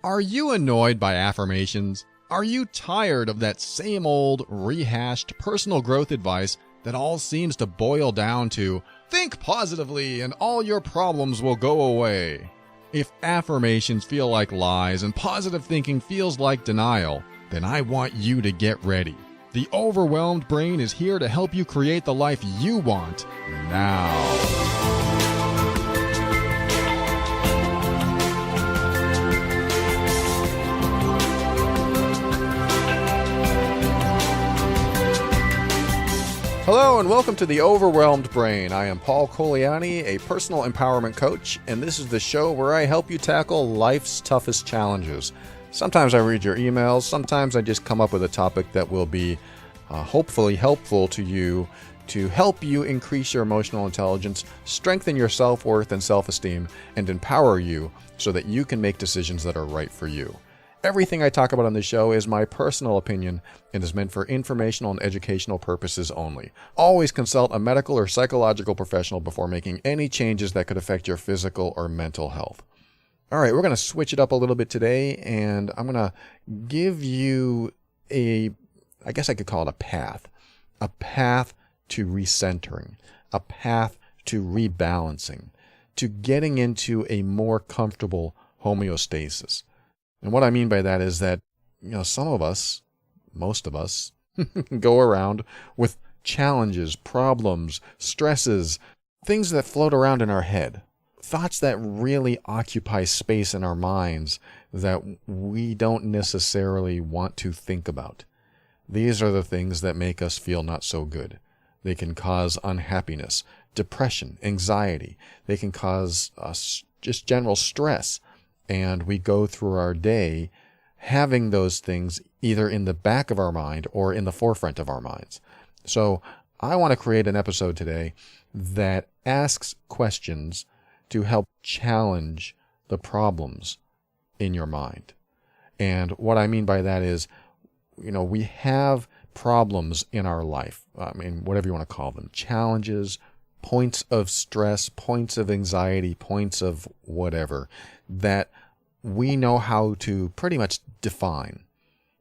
Are you annoyed by affirmations? Are you tired of that same old, rehashed personal growth advice that all seems to boil down to, think positively and all your problems will go away? If affirmations feel like lies and positive thinking feels like denial, then I want you to get ready. The Overwhelmed Brain is here to help you create the life you want now. Hello and welcome to The Overwhelmed Brain. I am Paul Coliani, a personal empowerment coach, and this is the show where I help you tackle life's toughest challenges. Sometimes I read your emails, sometimes I just come up with a topic that will be hopefully helpful to you to help you increase your emotional intelligence, strengthen your self-worth and self-esteem, and empower you so that you can make decisions that are right for you. Everything I talk about on this show is my personal opinion and is meant for informational and educational purposes only. Always consult a medical or psychological professional before making any changes that could affect your physical or mental health. All right, we're going to switch it up a little bit today, and I'm going to give you I guess I could call it a path to recentering, a path to rebalancing, to getting into a more comfortable homeostasis. And what I mean by that is that, some of us, most of us, go around with challenges, problems, stresses, things that float around in our head, thoughts that really occupy space in our minds that we don't necessarily want to think about. These are the things that make us feel not so good. They can cause unhappiness, depression, anxiety. They can cause us just general stress. And we go through our day having those things either in the back of our mind or in the forefront of our minds. So I want to create an episode today that asks questions to help challenge the problems in your mind. And what I mean by that is, we have problems in our life. Whatever you want to call them, challenges, points of stress, points of anxiety, points of whatever, that we know how to pretty much define.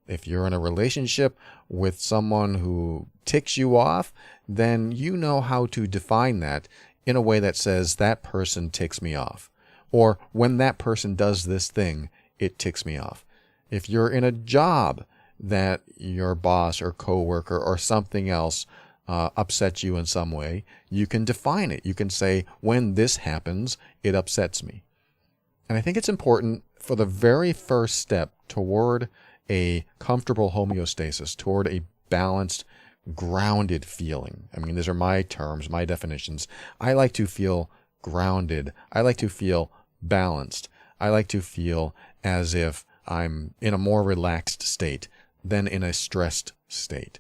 If you're in a relationship with someone who ticks you off, then you know how to define that in a way that says that person ticks me off. Or when that person does this thing, it ticks me off. If you're in a job that your boss or coworker or something else upsets you in some way, you can define it. You can say, when this happens, it upsets me. And I think it's important for the very first step toward a comfortable homeostasis, toward a balanced, grounded feeling. These are my terms, my definitions. I like to feel grounded. I like to feel balanced. I like to feel as if I'm in a more relaxed state than in a stressed state.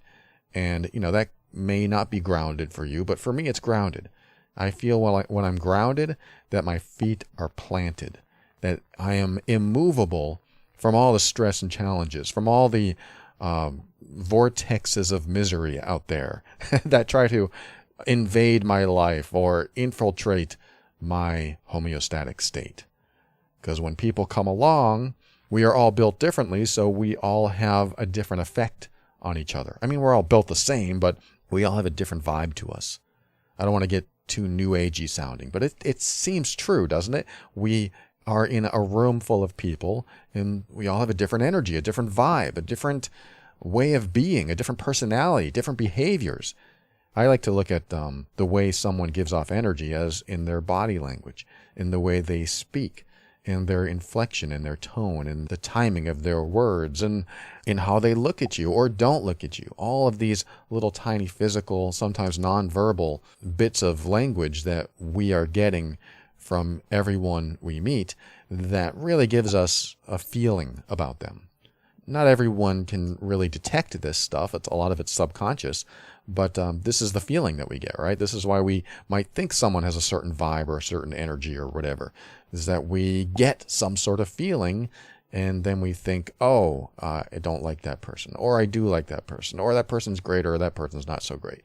And, that may not be grounded for you, but for me, it's grounded. I feel when I'm grounded that my feet are planted, that I am immovable from all the stress and challenges, from all the vortexes of misery out there that try to invade my life or infiltrate my homeostatic state. Because when people come along, we are all built differently, so we all have a different effect on each other. We're all built the same, but we all have a different vibe to us. I don't want to get too new agey sounding, but it seems true, doesn't it? We are in a room full of people, and we all have a different energy, a different vibe, a different way of being, a different personality, different behaviors. I like to look at the way someone gives off energy as in their body language, in the way they speak, in their inflection, in their tone, in the timing of their words, and in how they look at you or don't look at you. All of these little tiny physical, sometimes nonverbal bits of language that we are getting from everyone we meet that really gives us a feeling about them. Not everyone can really detect this stuff. A lot of it's subconscious, but this is the feeling that we get, right? This is why we might think someone has a certain vibe or a certain energy or whatever, is that we get some sort of feeling and then we think, I don't like that person, or I do like that person, or that person's great, or that person's not so great.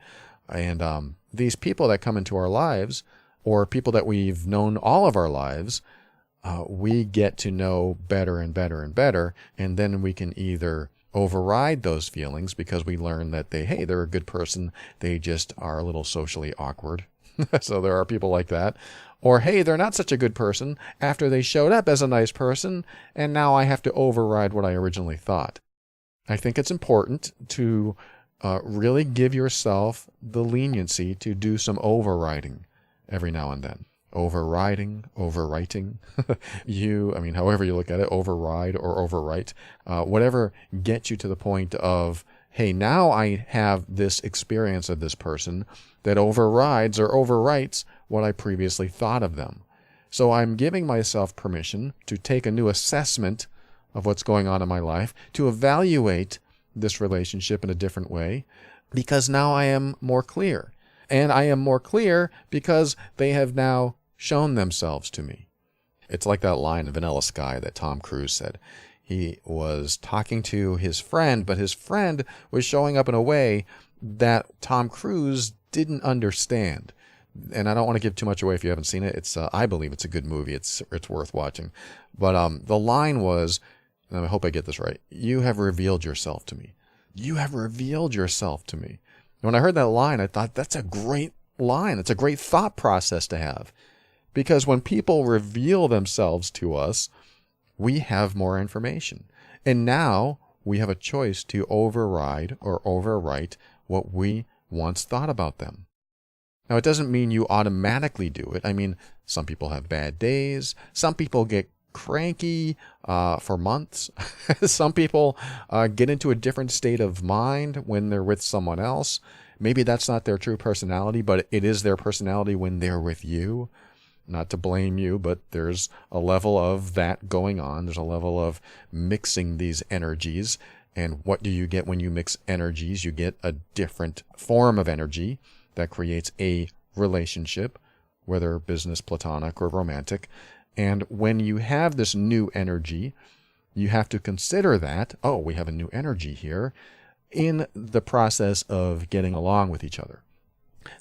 And these people that come into our lives, or people that we've known all of our lives, we get to know better and better and better, and then we can either override those feelings because we learn that they're a good person, they just are a little socially awkward. So there are people like that. Or, hey, they're not such a good person after they showed up as a nice person, and now I have to override what I originally thought. I think it's important to really give yourself the leniency to do some overriding every now and then. Overriding, overwriting, however you look at it, override or overwrite, whatever gets you to the point of, hey, now I have this experience of this person that overrides or overwrites what I previously thought of them. So I'm giving myself permission to take a new assessment of what's going on in my life, to evaluate this relationship in a different way, because now I am more clear. And I am more clear because they have now shown themselves to me. It's like that line in Vanilla Sky that Tom Cruise said. He was talking to his friend, but his friend was showing up in a way that Tom Cruise didn't understand. And I don't want to give too much away if you haven't seen it. I believe it's a good movie. It's worth watching. But the line was, and I hope I get this right, "You have revealed yourself to me." You have revealed yourself to me. And when I heard that line, I thought, that's a great line. It's a great thought process to have. Because when people reveal themselves to us, we have more information. And now we have a choice to override or overwrite what we once thought about them. Now, it doesn't mean you automatically do it. I mean, some people have bad days. Some people get cranky for months. Some people get into a different state of mind when they're with someone else. Maybe that's not their true personality, but it is their personality when they're with you. Not to blame you, but there's a level of that going on. There's a level of mixing these energies. And what do you get when you mix energies? You get a different form of energy that creates a relationship, whether business, platonic, or romantic. And when you have this new energy, you have to consider that, oh, we have a new energy here, in the process of getting along with each other.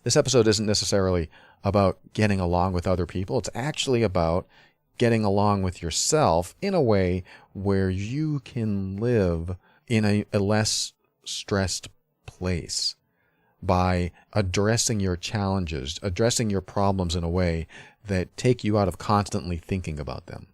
This episode isn't necessarily about getting along with other people. It's actually about getting along with yourself in a way where you can live in a less stressed place by addressing your challenges, addressing your problems in a way that take you out of constantly thinking about them.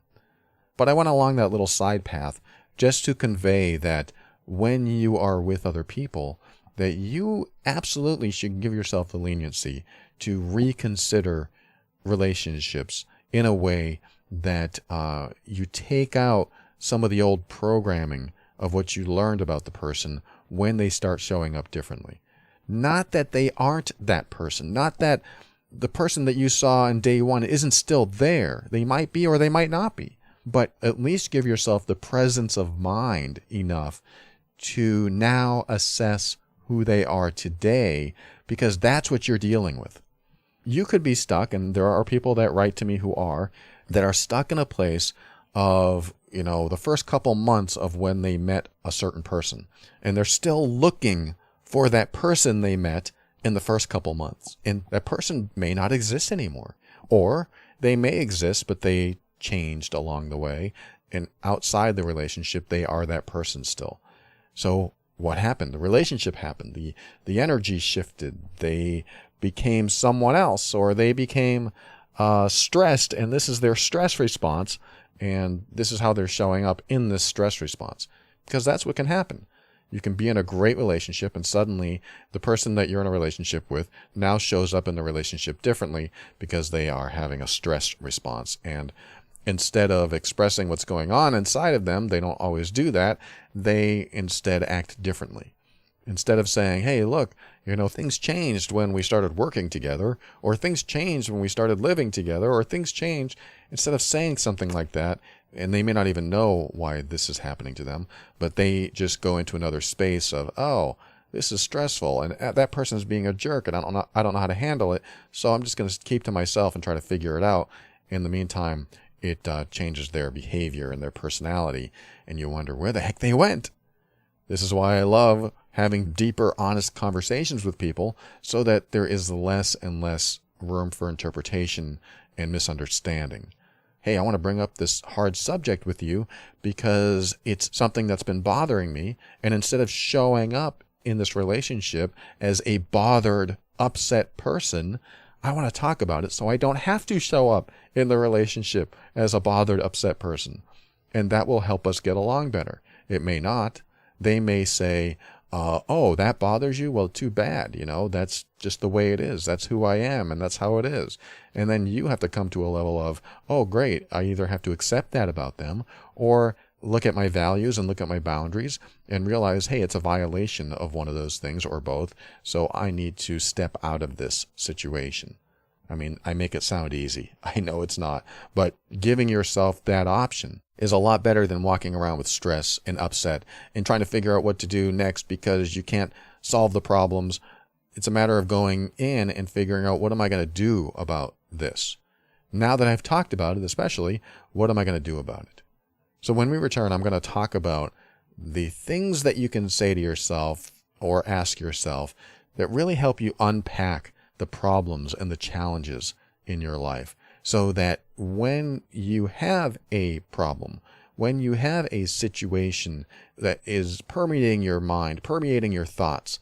But I went along that little side path just to convey that when you are with other people, that you absolutely should give yourself the leniency to reconsider relationships in a way that you take out some of the old programming of what you learned about the person when they start showing up differently. Not that they aren't that person, not that the person that you saw in day one isn't still there. They might be or they might not be. But at least give yourself the presence of mind enough to now assess who they are today, because that's what you're dealing with. You could be stuck, and there are people that write to me who are stuck in a place of, the first couple months of when they met a certain person, and they're still looking for that person they met in the first couple months. And that person may not exist anymore, or they may exist, but they changed along the way, and outside the relationship, they are that person still. So what happened? The relationship happened. The energy shifted. They became someone else, or they became stressed, and this is their stress response, and this is how they're showing up in this stress response. Because that's what can happen. You can be in a great relationship, and suddenly the person that you're in a relationship with now shows up in the relationship differently because they are having a stress response. And instead of expressing what's going on inside of them, they don't always do that. They instead act differently. Instead of saying, hey, look, things changed when we started working together, or things changed when we started living together, or things changed, instead of saying something like that, and they may not even know why this is happening to them, but they just go into another space of, oh, this is stressful, and that person is being a jerk, and I don't know how to handle it, so I'm just going to keep to myself and try to figure it out. In the meantime, it changes their behavior and their personality, and you wonder where the heck they went. This is why I love having deeper, honest conversations with people, so that there is less and less room for interpretation and misunderstanding. hey, I want to bring up this hard subject with you because it's something that's been bothering me. And instead of showing up in this relationship as a bothered, upset person, I want to talk about it so I don't have to show up in the relationship as a bothered, upset person. And that will help us get along better. It may not. They may say, oh, that bothers you? Well, too bad. That's just the way it is. That's who I am, and that's how it is. And then you have to come to a level of, oh, great. I either have to accept that about them or look at my values and look at my boundaries and realize, hey, it's a violation of one of those things or both. So I need to step out of this situation. I mean, I make it sound easy. I know it's not. But giving yourself that option is a lot better than walking around with stress and upset and trying to figure out what to do next because you can't solve the problems. It's a matter of going in and figuring out, what am I going to do about this? Now that I've talked about it, especially, what am I going to do about it? So when we return, I'm going to talk about the things that you can say to yourself or ask yourself that really help you unpack the problems and the challenges in your life, so that when you have a problem, when you have a situation that is permeating your mind, permeating your thoughts,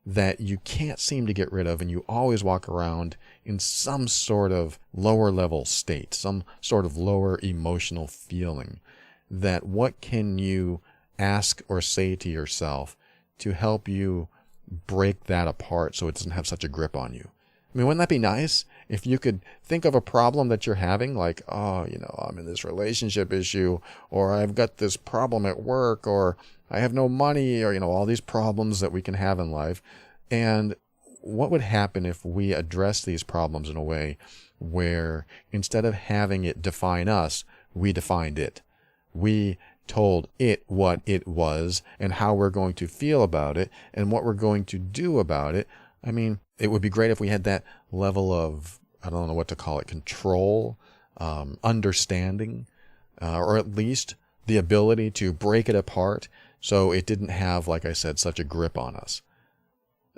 that you can't seem to get rid of, and you always walk around in some sort of lower level state, some sort of lower emotional feeling, that what can you ask or say to yourself to help you break that apart so it doesn't have such a grip on you? I mean, wouldn't that be nice if you could think of a problem that you're having, like, oh, I'm in this relationship issue, or I've got this problem at work, or I have no money, or, all these problems that we can have in life. And what would happen if we address these problems in a way where instead of having it define us, we defined it? We told it what it was and how we're going to feel about it and what we're going to do about it. I mean, it would be great if we had that level of, I don't know what to call it, control, understanding, or at least the ability to break it apart so it didn't have, like I said, such a grip on us.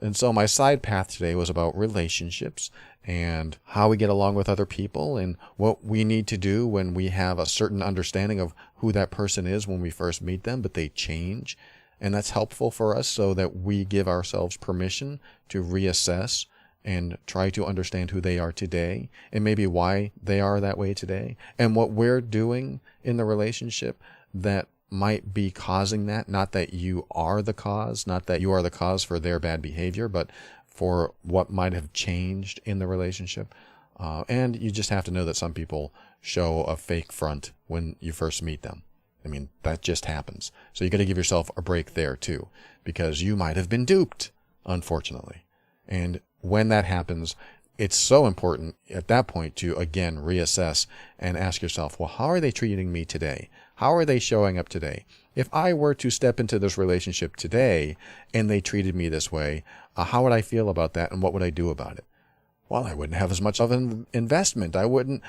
And so my side path today was about relationships and how we get along with other people and what we need to do when we have a certain understanding of who that person is when we first meet them, but they change. And that's helpful for us so that we give ourselves permission to reassess and try to understand who they are today and maybe why they are that way today and what we're doing in the relationship that might be causing that. Not that you are the cause, not that you are the cause for their bad behavior, but for what might have changed in the relationship. And you just have to know that some people show a fake front when you first meet them. I mean, that just happens. So you got to give yourself a break there too, because you might have been duped, unfortunately. And when that happens, it's so important at that point to, again, reassess and ask yourself, well, how are they treating me today? How are they showing up today? If I were to step into this relationship today and they treated me this way, how would I feel about that and what would I do about it? Well, I wouldn't have as much of an investment. I wouldn't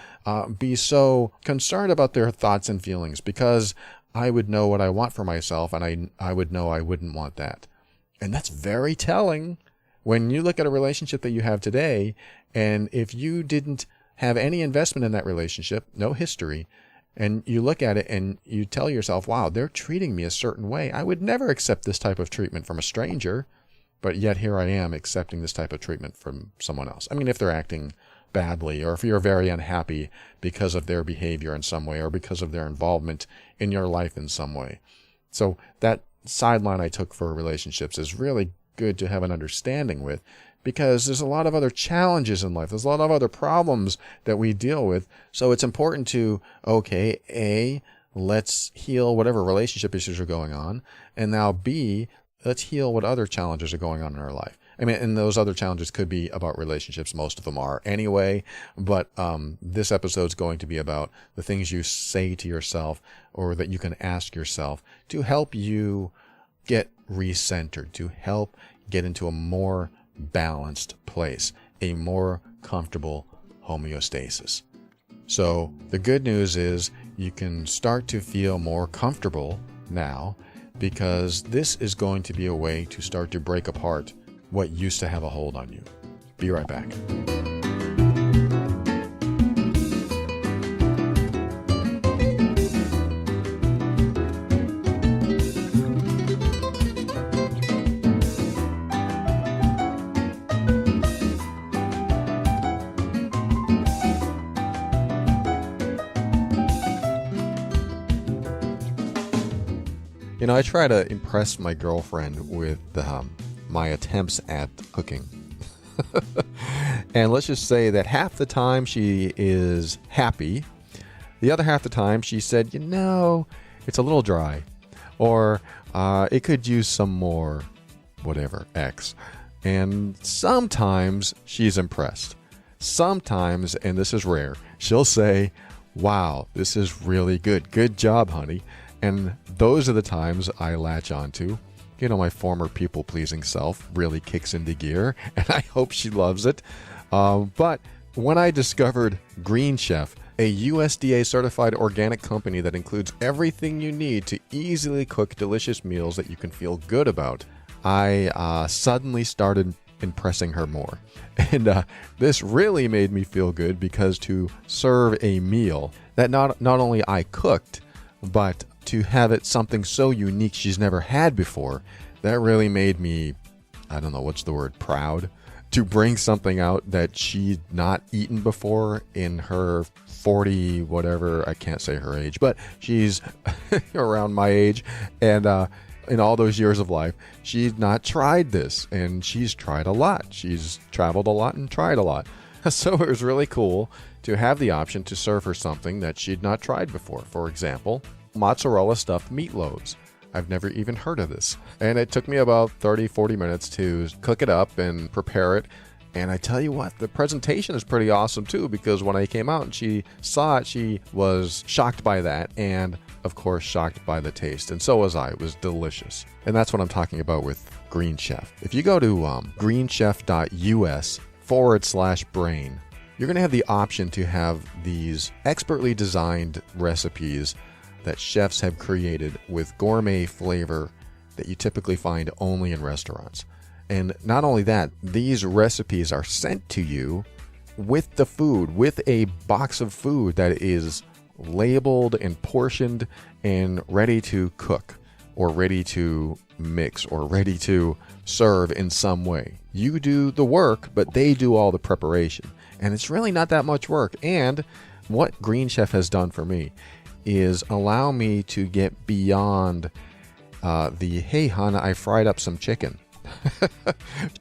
be so concerned about their thoughts and feelings because I would know what I want for myself and I would know I wouldn't want that. And that's very telling when you look at a relationship that you have today, and if you didn't have any investment in that relationship, no history, and you look at it and you tell yourself, wow, they're treating me a certain way. I would never accept this type of treatment from a stranger. But yet here I am accepting this type of treatment from someone else. I mean, if they're acting badly or if you're very unhappy because of their behavior in some way or because of their involvement in your life in some way. So that sideline I took for relationships is really good to have an understanding with, because there's a lot of other challenges in life. There's a lot of other problems that we deal with. So it's important to, okay, let's heal whatever relationship issues are going on. And now B, let's heal what other challenges are going on in our life. I mean, and those other challenges could be about relationships. Most of them are anyway. But this episode's going to be about the things you say to yourself or that you can ask yourself to help you get recentered, to help get into a more balanced place, a more comfortable homeostasis. So the good news is you can start to feel more comfortable now, because this is going to be a way to start to break apart what used to have a hold on you. Be right back. I try to impress my girlfriend with my attempts at cooking. And let's just say that half the time she is happy. The other half the time she said, it's a little dry. Or it could use some more, whatever, X. And sometimes she's impressed. Sometimes, and this is rare, she'll say, wow, this is really good. Good job, honey. And those are the times I latch onto. My former people-pleasing self really kicks into gear, and I hope she loves it. But when I discovered Green Chef, a USDA-certified organic company that includes everything you need to easily cook delicious meals that you can feel good about, I suddenly started impressing her more. And this really made me feel good, because to serve a meal that not only I cooked, but to have it something so unique she's never had before, that really made me, I don't know, what's the word, proud, to bring something out that she'd not eaten before in her 40, whatever, I can't say her age, but she's around my age, and in all those years of life, she'd not tried this, and she's tried a lot. She's traveled a lot and tried a lot. So it was really cool to have the option to serve her something that she'd not tried before. For example, mozzarella stuffed meatloaves. I've never even heard of this. And it took me about 30, 40 minutes to cook it up and prepare it. And I tell you what, the presentation is pretty awesome too, because when I came out and she saw it, she was shocked by that, and of course shocked by the taste. And so was I. It was delicious. And that's what I'm talking about with Green Chef. If you go to greenchef.us/brain, you're going to have the option to have these expertly designed recipes that chefs have created with gourmet flavor that you typically find only in restaurants. And not only that, these recipes are sent to you with the food, with a box of food that is labeled and portioned and ready to cook, or ready to mix, or ready to serve in some way. You do the work, but they do all the preparation. And it's really not that much work. And what Green Chef has done for me is allow me to get beyond hey, hon, I fried up some chicken.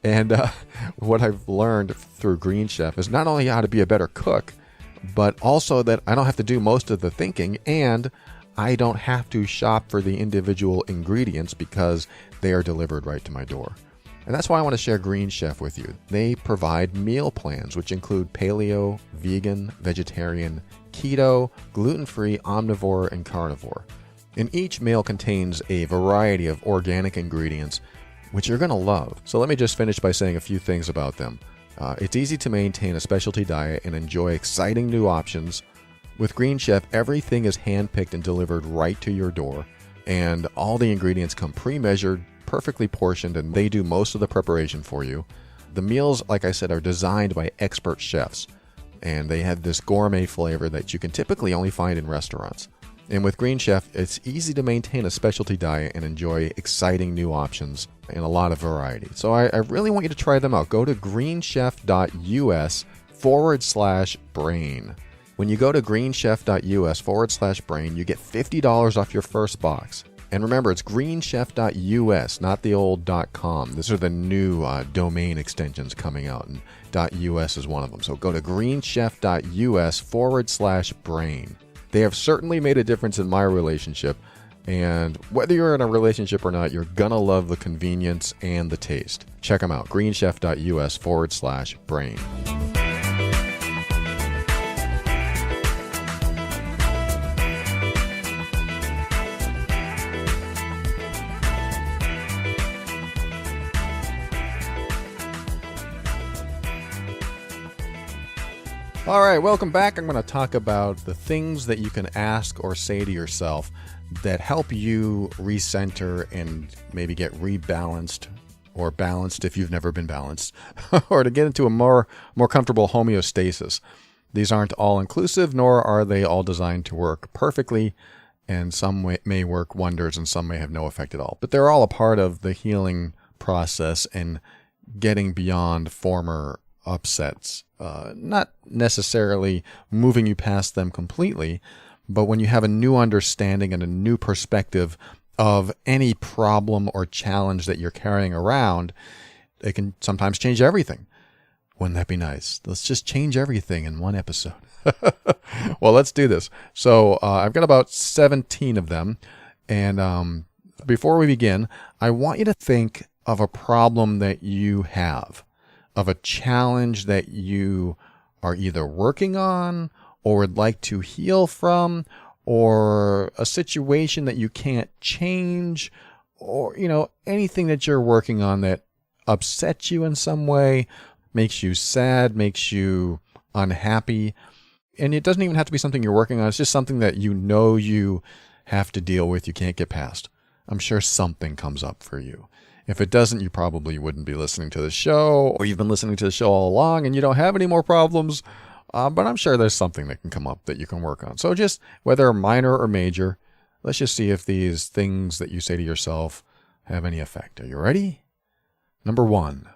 And what I've learned through Green Chef is not only how to be a better cook, but also that I don't have to do most of the thinking, and I don't have to shop for the individual ingredients because they are delivered right to my door. And that's why I want to share Green Chef with you. They provide meal plans, which include paleo, vegan, vegetarian, keto, gluten-free, omnivore, and carnivore. And each meal contains a variety of organic ingredients, which you're going to love. So let me just finish by saying a few things about them. It's easy to maintain a specialty diet and enjoy exciting new options. With Green Chef, everything is handpicked and delivered right to your door, and all the ingredients come pre-measured, perfectly portioned, and they do most of the preparation for you. The meals, like I said, are designed by expert chefs, and they have this gourmet flavor that you can typically only find in restaurants. And with Green Chef, it's easy to maintain a specialty diet and enjoy exciting new options and a lot of variety. So I really want you to try them out. Go to greenchef.us/brain. When you go to greenchef.us/brain, you get $50 off your first box. And remember, it's greenchef.us, not the old .com. These are the new domain extensions coming out, and .us is one of them. So go to greenchef.us/brain. They have certainly made a difference in my relationship, and whether you're in a relationship or not, you're gonna love the convenience and the taste. Check them out, greenchef.us/brain. All right, welcome back. I'm going to talk about the things that you can ask or say to yourself that help you recenter and maybe get rebalanced or balanced if you've never been balanced, or to get into a more comfortable homeostasis. These aren't all inclusive, nor are they all designed to work perfectly, and some may work wonders and some may have no effect at all. But they're all a part of the healing process and getting beyond former upsets. Not necessarily moving you past them completely, but when you have a new understanding and a new perspective of any problem or challenge that you're carrying around, it can sometimes change everything. Wouldn't that be nice? Let's just change everything in one episode. Well, let's do this. So I've got about 17 of them. And before we begin, I want you to think of a problem that you have, of a challenge that you are either working on or would like to heal from, or a situation that you can't change, or, anything that you're working on that upsets you in some way, makes you sad, makes you unhappy. And it doesn't even have to be something you're working on. It's just something that you have to deal with, you can't get past. I'm sure something comes up for you. If it doesn't, you probably wouldn't be listening to the show, or you've been listening to the show all along and you don't have any more problems. But I'm sure there's something that can come up that you can work on. So just, whether minor or major, let's just see if these things that you say to yourself have any effect. Are you ready? Number 1,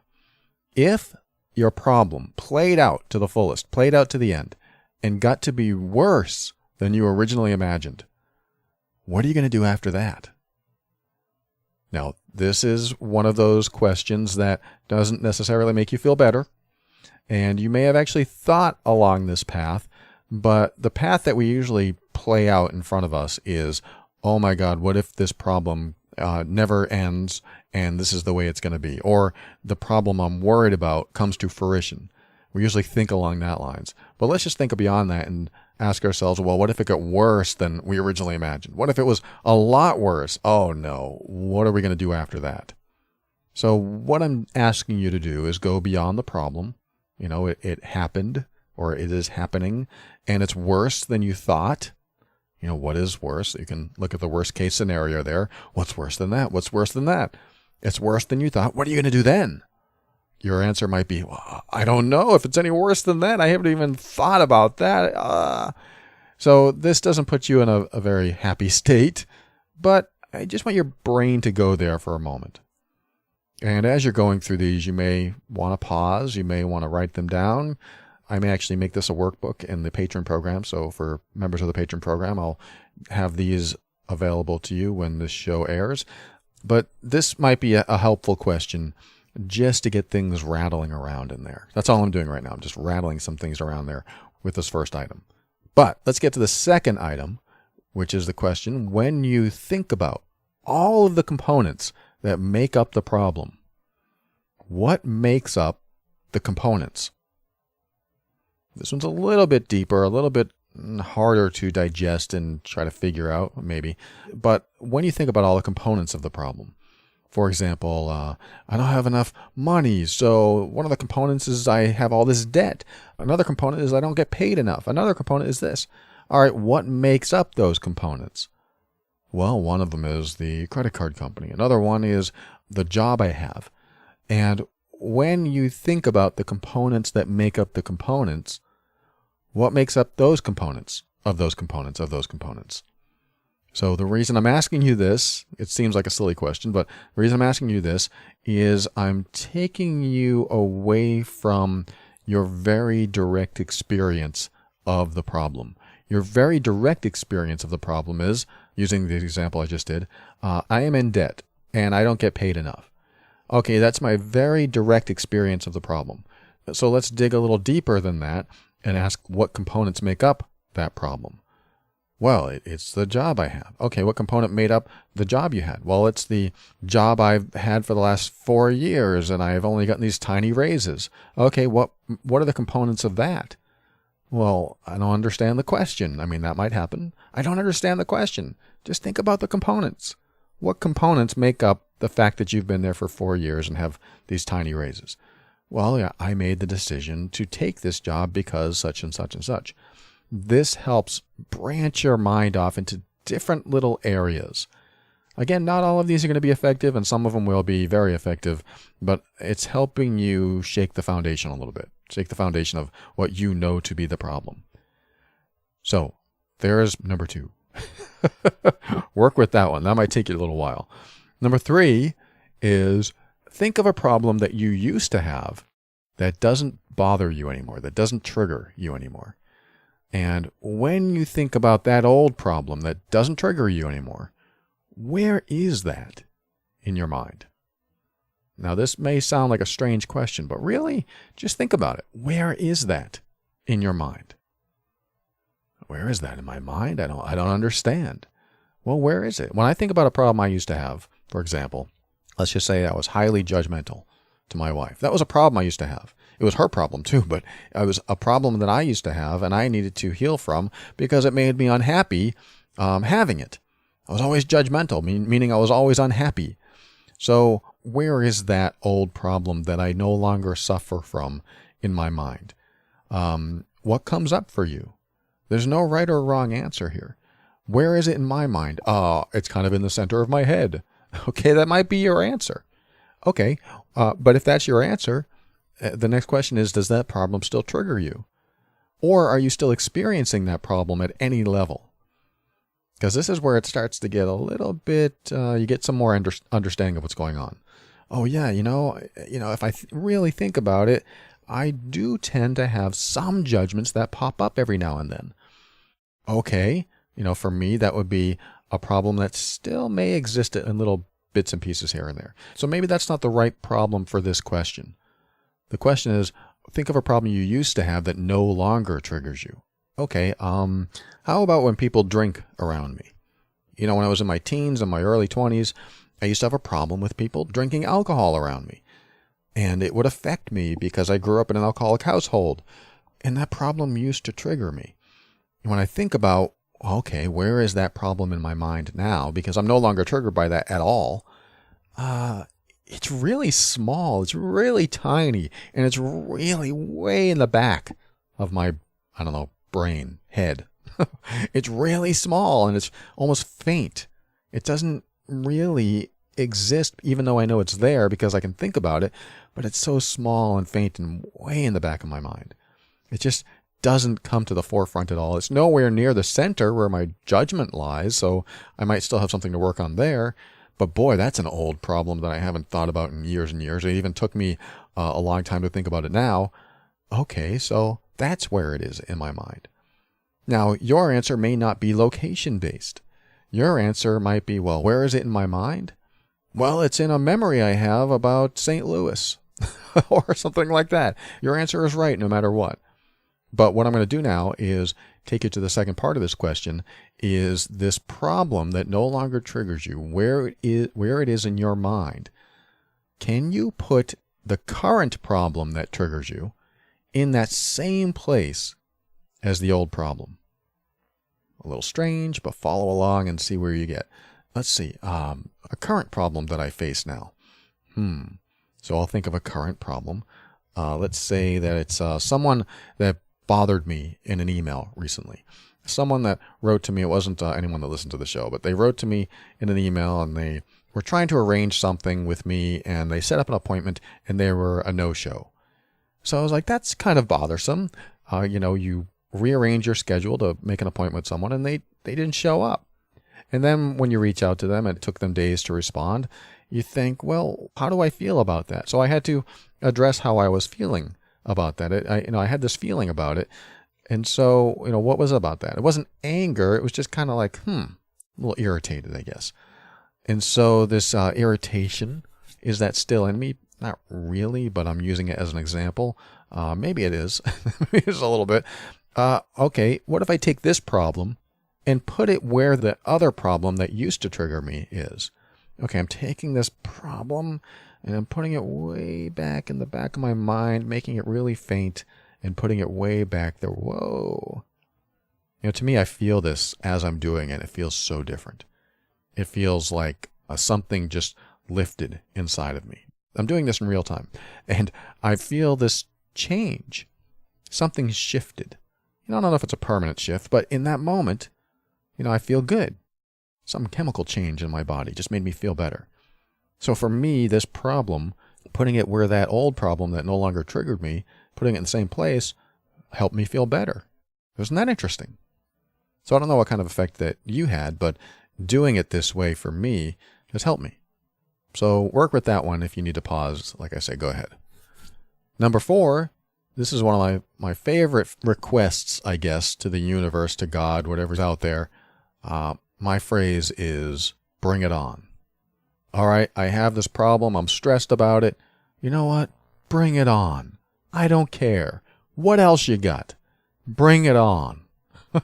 if your problem played out to the fullest, played out to the end, and got to be worse than you originally imagined, what are you going to do after that? Now, this is one of those questions that doesn't necessarily make you feel better. And you may have actually thought along this path, but the path that we usually play out in front of us is, oh my God, what if this problem never ends and this is the way it's going to be? Or the problem I'm worried about comes to fruition. We usually think along that lines. But let's just think beyond that and ask ourselves, well, what if it got worse than we originally imagined? What if it was a lot worse? Oh no, what are we going to do after that? So what I'm asking you to do is go beyond the problem. It happened, or it is happening, and it's worse than you thought. What is worse? You can look at the worst case scenario there. What's worse than that? What's worse than that? It's worse than you thought. What are you going to do then? Your answer might be, well, I don't know if it's any worse than that. I haven't even thought about that. So this doesn't put you in a very happy state, but I just want your brain to go there for a moment. And as you're going through these, you may want to pause. You may want to write them down. I may actually make this a workbook in the Patreon program. So for members of the Patreon program, I'll have these available to you when this show airs. But this might be a helpful question just to get things rattling around in there. That's all I'm doing right now. I'm just rattling some things around there with this first item. But let's get to the second item, which is the question, when you think about all of the components that make up the problem, what makes up the components? This one's a little bit deeper, a little bit harder to digest and try to figure out, maybe. But when you think about all the components of the problem, for example, I don't have enough money, so one of the components is I have all this debt. Another component is I don't get paid enough. Another component is this. All right, what makes up those components? Well, one of them is the credit card company. Another one is the job I have. And when you think about the components that make up the components, what makes up those components of those components of those components? So the reason I'm asking you this, it seems like a silly question, but the reason I'm asking you this is I'm taking you away from your very direct experience of the problem. Your very direct experience of the problem is, using the example I just did, I am in debt and I don't get paid enough. Okay, that's my very direct experience of the problem. So let's dig a little deeper than that and ask what components make up that problem. Well, it's the job I have. Okay, what component made up the job you had? Well, it's the job I've had for the last 4 years and I've only gotten these tiny raises. Okay, what are the components of that? Well, I don't understand the question. I mean, that might happen. I don't understand the question. Just think about the components. What components make up the fact that you've been there for 4 years and have these tiny raises? Well, yeah, I made the decision to take this job because such and such and such. This helps branch your mind off into different little areas. Again, not all of these are going to be effective, and some of them will be very effective, but it's helping you shake the foundation a little bit. Shake the foundation of what you know to be the problem. So, there's number 2. Work with that one. That might take you a little while. Number 3 is think of a problem that you used to have that doesn't bother you anymore, that doesn't trigger you anymore. And when you think about that old problem that doesn't trigger you anymore, Where is that in your mind? Now, this may sound like a strange question, but really, just think about it. Where is that in your mind? Where is that in my mind? I don't understand. Well, where is it? When I think about a problem I used to have, for example, let's just say I was highly judgmental to my wife. That was a problem I used to have. It was her problem too, but it was a problem that I used to have and I needed to heal from because it made me unhappy having it. I was always judgmental, meaning I was always unhappy. So where is that old problem that I no longer suffer from in my mind? What comes up for you? There's no right or wrong answer here. Where is it in my mind? It's kind of in the center of my head. Okay, that might be your answer. Okay, but if that's your answer, the next question is, does that problem still trigger you? Or are you still experiencing that problem at any level? Because this is where it starts to get a little bit, you get some more understanding of what's going on. Oh yeah, if I really think about it, I do tend to have some judgments that pop up every now and then. Okay, for me, that would be a problem that still may exist in little bits and pieces here and there. So maybe that's not the right problem for this question. The question is, think of a problem you used to have that no longer triggers you. Okay, how about when people drink around me? When I was in my teens and my early 20s, I used to have a problem with people drinking alcohol around me. And it would affect me because I grew up in an alcoholic household. And that problem used to trigger me. When I think about, okay, where is that problem in my mind now? Because I'm no longer triggered by that at all. It's really small. It's really tiny. And it's really way in the back of my, brain, head. It's really small and it's almost faint. It doesn't really exist, even though I know it's there because I can think about it, but it's so small and faint and way in the back of my mind. It just doesn't come to the forefront at all. It's nowhere near the center where my judgment lies, so I might still have something to work on there. But boy, that's an old problem that I haven't thought about in years and years. It even took me a long time to think about it now. Okay, so that's where it is in my mind. Now, your answer may not be location-based. Your answer might be, well, where is it in my mind? Well, it's in a memory I have about St. Louis or something like that. Your answer is right no matter what. But what I'm going to do now is take you to the second part of this question, is this problem that no longer triggers you, where it is in your mind. Can you put the current problem that triggers you in that same place as the old problem? A little strange, but follow along and see where you get. Let's see, a current problem that I face now. So I'll think of a current problem. Let's say that it's someone that bothered me in an email recently. Someone that wrote to me, it wasn't anyone that listened to the show, but they wrote to me in an email and they were trying to arrange something with me and they set up an appointment and they were a no-show. So I was like, that's kind of bothersome. You rearrange your schedule to make an appointment with someone and they didn't show up. And then when you reach out to them, it took them days to respond. You think, well, how do I feel about that? So I had to address how I was feeling about that. I had this feeling about it. And so, what was about that? It wasn't anger. It was just kind of like, a little irritated, I guess. And so this irritation, is that still in me? Not really, but I'm using it as an example. Maybe it is. Maybe it's a little bit. Okay, what if I take this problem and put it where the other problem that used to trigger me is? Okay, I'm taking this problem and I'm putting it way back in the back of my mind, making it really faint and putting it way back there. Whoa. To me, I feel this as I'm doing it. It feels so different. It feels like something just lifted inside of me. I'm doing this in real time and I feel this change. Something shifted. I don't know if it's a permanent shift, but in that moment, I feel good. Some chemical change in my body just made me feel better. So for me, this problem, putting it where that old problem that no longer triggered me, putting it in the same place, helped me feel better. Isn't that interesting? So I don't know what kind of effect that you had, but doing it this way for me has helped me. So work with that one. If you need to pause, like I say, go ahead. Number 4, this is one of my favorite requests, I guess, to the universe, to God, whatever's out there. My phrase is, Bring it on. All right, I have this problem. I'm stressed about it. You know what? Bring it on. I don't care. What else you got? Bring it on.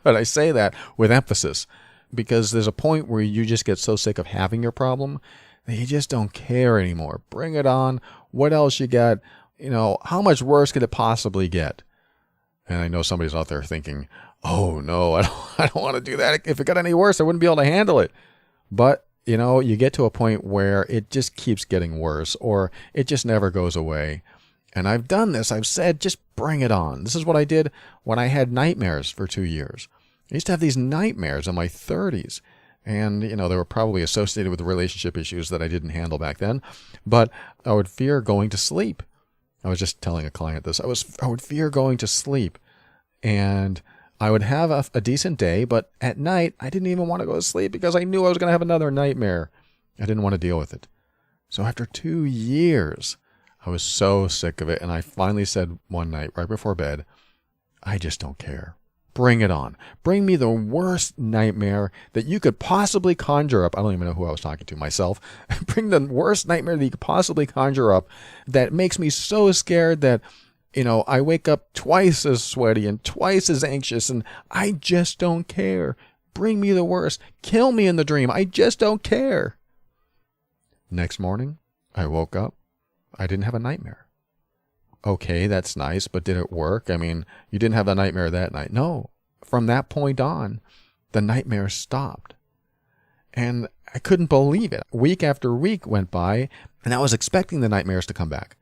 But I say that with emphasis because there's a point where you just get so sick of having your problem that you just don't care anymore. Bring it on. What else you got? How much worse could it possibly get? And I know somebody's out there thinking, oh no, I don't want to do that. If it got any worse, I wouldn't be able to handle it. But, you get to a point where it just keeps getting worse or it just never goes away. And I've done this. I've said, just bring it on. This is what I did when I had nightmares for 2 years. I used to have these nightmares in my 30s. And, they were probably associated with relationship issues that I didn't handle back then. But I would fear going to sleep. I was just telling a client this. I would fear going to sleep. And I would have a decent day, but at night, I didn't even want to go to sleep because I knew I was going to have another nightmare. I didn't want to deal with it. So after 2 years, I was so sick of it. And I finally said one night, right before bed, I just don't care. Bring it on. Bring me the worst nightmare that you could possibly conjure up. I don't even know who I was talking to, myself. Bring the worst nightmare that you could possibly conjure up that makes me so scared that, I wake up twice as sweaty and twice as anxious and I just don't care. Bring me the worst. Kill me in the dream. I just don't care. Next morning, I woke up. I didn't have a nightmare. Okay, that's nice, but did it work? I mean, you didn't have a nightmare that night. No, from that point on, the nightmare stopped. And I couldn't believe it. Week after week went by, and I was expecting the nightmares to come back.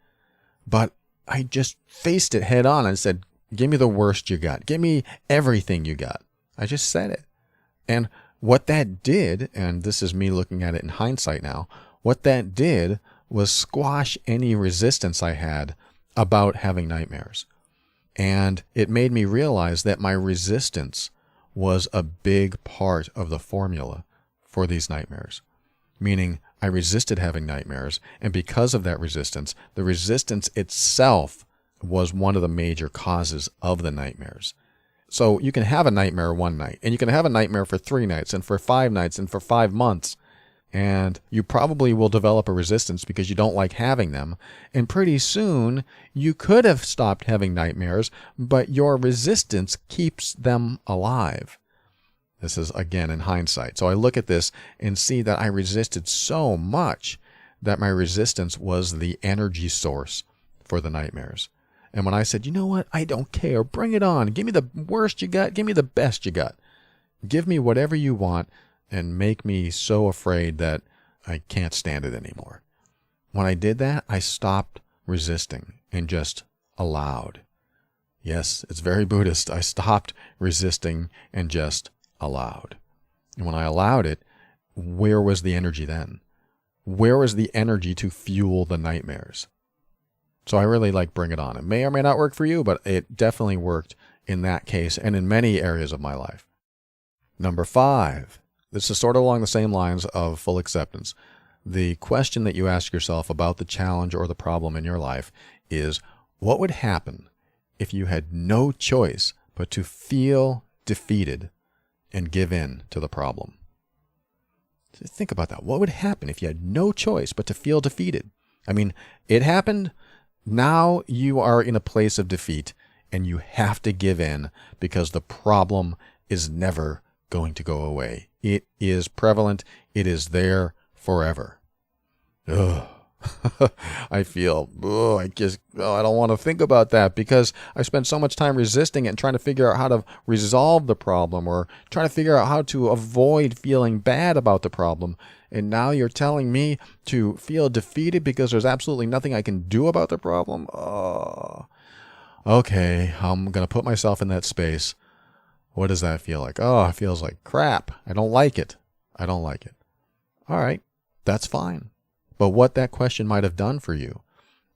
But I just faced it head on and said, give me the worst you got. Give me everything you got. I just said it. And what that did, and this is me looking at it in hindsight now, what that did was squash any resistance I had about having nightmares. And it made me realize that my resistance was a big part of the formula for these nightmares. Meaning, I resisted having nightmares, and because of that resistance, the resistance itself was one of the major causes of the nightmares. So you can have a nightmare one night, and you can have a nightmare for 3 nights, and for 5 nights, and for 5 months, and you probably will develop a resistance because you don't like having them, and pretty soon you could have stopped having nightmares, but your resistance keeps them alive. This is, again, in hindsight. So I look at this and see that I resisted so much that my resistance was the energy source for the nightmares. And when I said, you know what, I don't care, bring it on, give me the worst you got, give me the best you got. Give me whatever you want and make me so afraid that I can't stand it anymore. When I did that, I stopped resisting and just allowed. Yes, it's very Buddhist. I stopped resisting and just allowed. And when I allowed it, where was the energy then? Where was the energy to fuel the nightmares? So I really like Bring It On. It may or may not work for you, but it definitely worked in that case and in many areas of my life. Number 5. This is sort of along the same lines of full acceptance. The question that you ask yourself about the challenge or the problem in your life is, what would happen if you had no choice but to feel defeated and give in to the problem? So think about that. What would happen if you had no choice but to feel defeated? I mean, it happened. Now you are in a place of defeat and you have to give in because the problem is never going to go away. It is prevalent. It is there forever. Ugh. I feel, I don't want to think about that because I spent so much time resisting it and trying to figure out how to resolve the problem or trying to figure out how to avoid feeling bad about the problem. And now you're telling me to feel defeated because there's absolutely nothing I can do about the problem? Oh, okay, I'm going to put myself in that space. What does that feel like? Oh, it feels like crap. I don't like it. I don't like it. All right, that's fine. But what that question might have done for you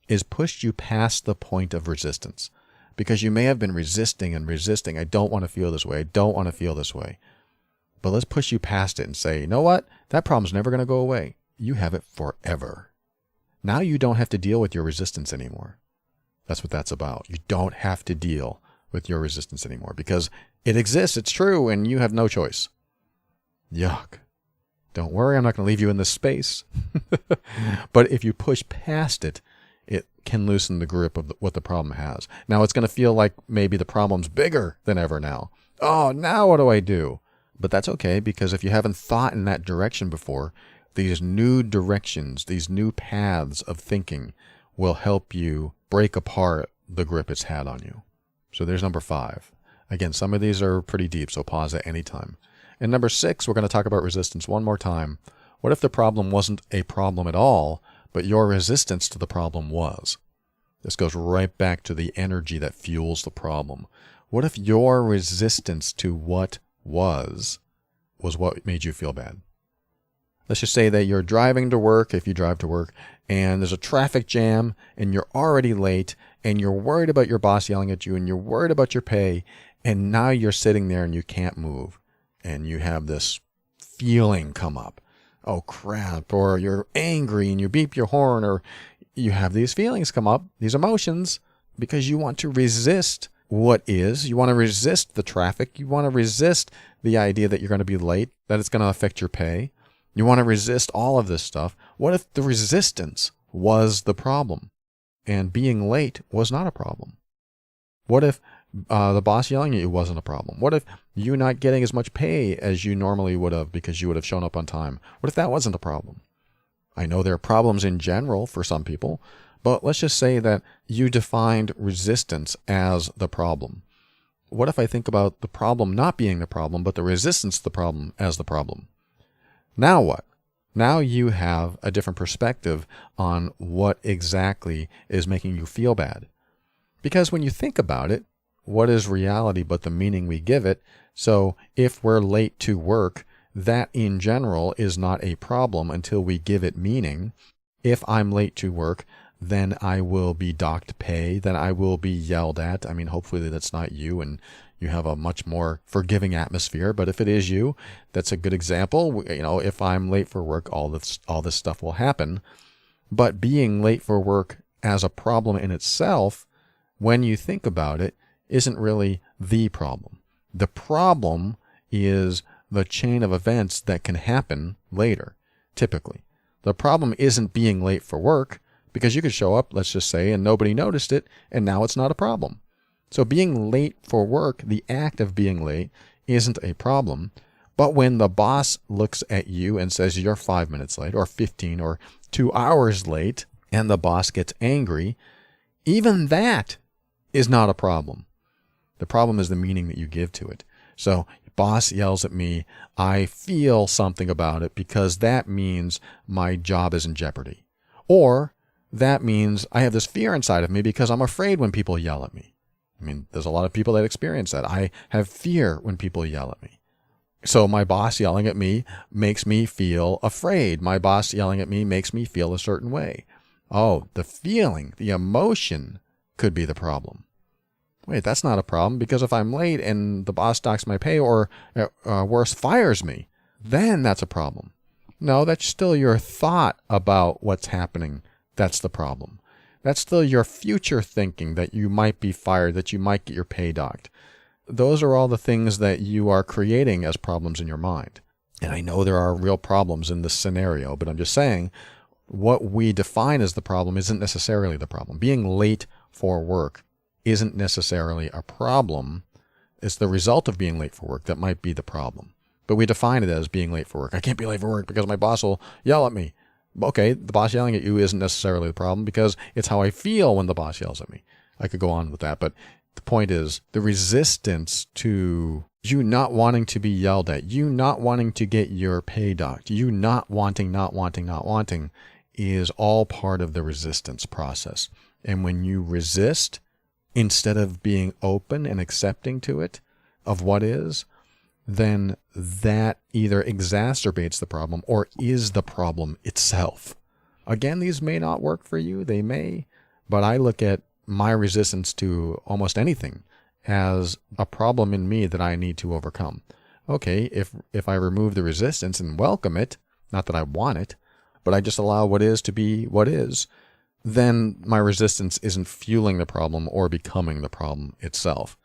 is pushed you past the point of resistance. Because you may have been resisting and resisting. I don't want to feel this way. I don't want to feel this way. But let's push you past it and say, you know what? That problem's never going to go away. You have it forever. Now you don't have to deal with your resistance anymore. That's what that's about. You don't have to deal with your resistance anymore because it exists. It's true. And you have no choice. Yuck. Don't worry, I'm not going to leave you in this space. But if you push past it, it can loosen the grip of what the problem has. Now it's going to feel like maybe the problem's bigger than ever now. Oh, now what do I do? But that's okay, because if you haven't thought in that direction before, these new directions, these new paths of thinking will help you break apart the grip it's had on you. So there's number 5. Again, some of these are pretty deep, so pause at any time. And number 6, we're going to talk about resistance one more time. What if the problem wasn't a problem at all, but your resistance to the problem was? This goes right back to the energy that fuels the problem. What if your resistance to what was what made you feel bad? Let's just say that you're driving to work, if you drive to work, and there's a traffic jam, and you're already late, and you're worried about your boss yelling at you, and you're worried about your pay, and now you're sitting there and you can't move, and you have this feeling come up. Oh, crap. Or you're angry and you beep your horn, or you have these feelings come up, these emotions, because you want to resist what is. You want to resist the traffic. You want to resist the idea that you're going to be late, that it's going to affect your pay. You want to resist all of this stuff. What if the resistance was the problem and being late was not a problem? What if the boss yelling at you wasn't a problem? What if you not getting as much pay as you normally would have because you would have shown up on time? What if that wasn't a problem? I know there are problems in general for some people, but let's just say that you defined resistance as the problem. What if I think about the problem not being the problem, but the resistance to the problem as the problem? Now what? Now you have a different perspective on what exactly is making you feel bad. Because when you think about it, what is reality but the meaning we give it? So if we're late to work, that in general is not a problem until we give it meaning. If I'm late to work, then I will be docked pay, then I will be yelled at. I mean, hopefully that's not you and you have a much more forgiving atmosphere. But if it is you, that's a good example. You know, if I'm late for work, all this stuff will happen. But being late for work as a problem in itself, when you think about it, isn't really the problem. The problem is the chain of events that can happen later, typically. The problem isn't being late for work, because you could show up, let's just say, and nobody noticed it, and now it's not a problem. So being late for work, the act of being late, isn't a problem. But when the boss looks at you and says you're 5 minutes late, or 15, or 2 hours late, and the boss gets angry, even that is not a problem. The problem is the meaning that you give to it. So, boss yells at me, I feel something about it because that means my job is in jeopardy. Or that means I have this fear inside of me because I'm afraid when people yell at me. I mean, there's a lot of people that experience that. I have fear when people yell at me. So my boss yelling at me makes me feel afraid. My boss yelling at me makes me feel a certain way. Oh, the feeling, the emotion could be the problem. Wait, that's not a problem, because if I'm late and the boss docks my pay or worse, fires me, then that's a problem. No, that's still your thought about what's happening. That's the problem. That's still your future thinking that you might be fired, that you might get your pay docked. Those are all the things that you are creating as problems in your mind. And I know there are real problems in this scenario, but I'm just saying what we define as the problem isn't necessarily the problem. Being late for work isn't necessarily a problem. It's the result of being late for work that might be the problem. But we define it as being late for work. I can't be late for work because my boss will yell at me. Okay, the boss yelling at you isn't necessarily the problem because it's how I feel when the boss yells at me. I could go on with that, but the point is the resistance to you not wanting to be yelled at, you not wanting to get your pay docked, you not wanting is all part of the resistance process. And when you resist, instead of being open and accepting to it, of what is, then that either exacerbates the problem or is the problem itself. Again, these may not work for you, they may, but I look at my resistance to almost anything as a problem in me that I need to overcome. Okay, if I remove the resistance and welcome it, not that I want it, but I just allow what is to be what is, then my resistance isn't fueling the problem or becoming the problem itself.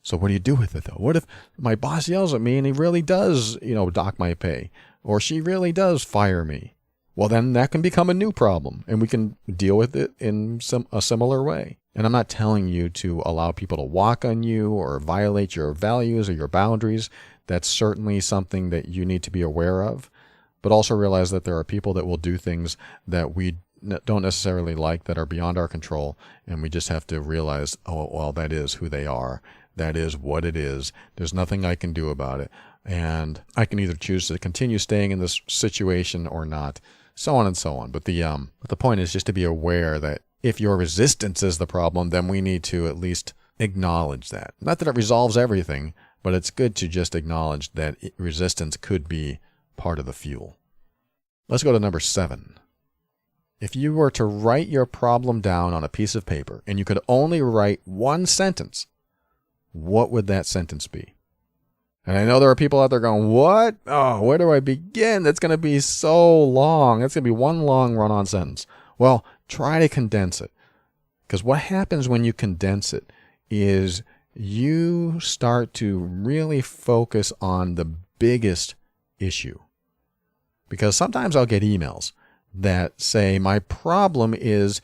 So what do you do with it, though? What if my boss yells at me and he really does, dock my pay? or she really does fire me, well, then that can become a new problem, and we can deal with it in a similar way. And I'm not telling you to allow people to walk on you or violate your values or your boundaries. That's certainly something that you need to be aware of. But also realize that there are people that will do things that we don't necessarily like, that are beyond our control. And we just have to realize, oh, well, that is who they are. That is what it is. There's nothing I can do about it. And I can either choose to continue staying in this situation or not, so on and so on. But the point is just to be aware that if your resistance is the problem, then we need to at least acknowledge that. Not that it resolves everything, but it's good to just acknowledge that resistance could be part of the fuel. Let's go to number 7. If you were to write your problem down on a piece of paper and you could only write one sentence, what would that sentence be? And I know there are people out there going, what? Oh, where do I begin? That's going to be so long. That's going to be one long run-on sentence. Well, try to condense it. Because what happens when you condense it is you start to really focus on the biggest issue. Because sometimes I'll get emails that say, my problem is,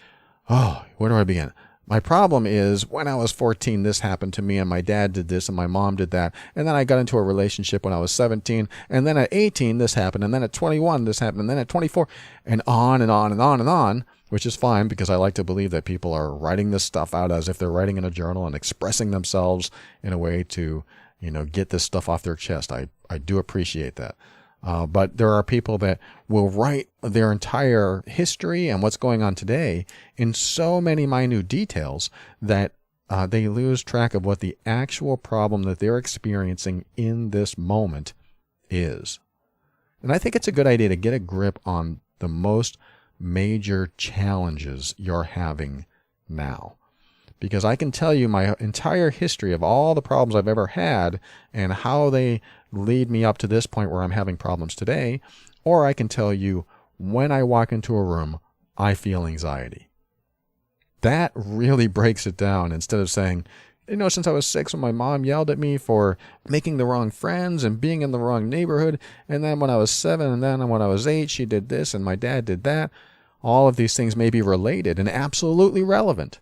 where do I begin? My problem is when I was 14, this happened to me, and my dad did this, and my mom did that. And then I got into a relationship when I was 17, and then at 18, this happened, and then at 21, this happened, and then at 24, and on and on and on and on, which is fine because I like to believe that people are writing this stuff out as if they're writing in a journal and expressing themselves in a way to, get this stuff off their chest. I do appreciate that. But there are people that will write their entire history and what's going on today in so many minute details that they lose track of what the actual problem that they're experiencing in this moment is. And I think it's a good idea to get a grip on the most major challenges you're having now. Because I can tell you my entire history of all the problems I've ever had and how they lead me up to this point where I'm having problems today. Or I can tell you when I walk into a room, I feel anxiety. That really breaks it down instead of saying, since I was 6 when my mom yelled at me for making the wrong friends and being in the wrong neighborhood. And then when I was 7 and then when I was 8, she did this and my dad did that. All of these things may be related and absolutely relevant.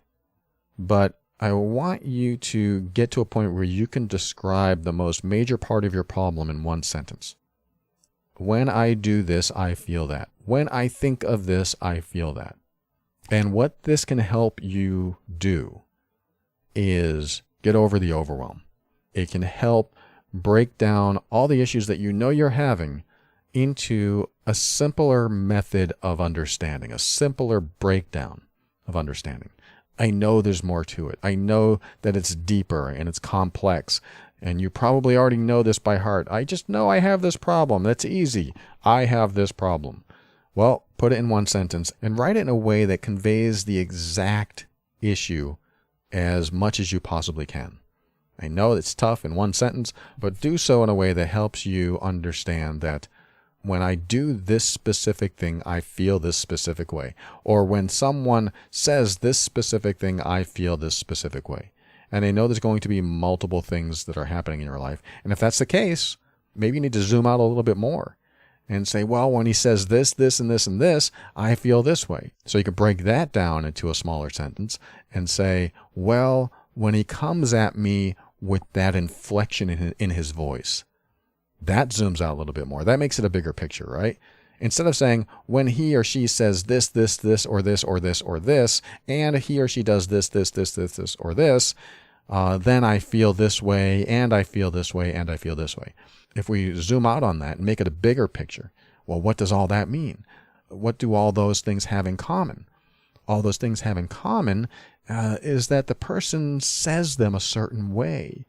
But I want you to get to a point where you can describe the most major part of your problem in one sentence. When I do this, I feel that. When I think of this, I feel that. And what this can help you do is get over the overwhelm. It can help break down all the issues that you're having into a simpler method of understanding, a simpler breakdown of understanding. I know there's more to it. I know that it's deeper and it's complex. And you probably already know this by heart. I just know I have this problem. That's easy. I have this problem. Well, put it in one sentence and write it in a way that conveys the exact issue as much as you possibly can. I know it's tough in one sentence, but do so in a way that helps you understand that when I do this specific thing, I feel this specific way. Or when someone says this specific thing, I feel this specific way. And I know there's going to be multiple things that are happening in your life. And if that's the case, maybe you need to zoom out a little bit more and say, well, when he says this, this, and this, and this, I feel this way. So you can break that down into a smaller sentence and say, well, when he comes at me with that inflection in his voice, that zooms out a little bit more. That makes it a bigger picture, right? Instead of saying, when he or she says this, this, this, or this, or this, or this, and he or she does this, this, this, this, this, or this, then I feel this way, and I feel this way, and I feel this way. If we zoom out on that and make it a bigger picture, well, what does all that mean? What do all those things have in common? All those things have in common is that the person says them a certain way.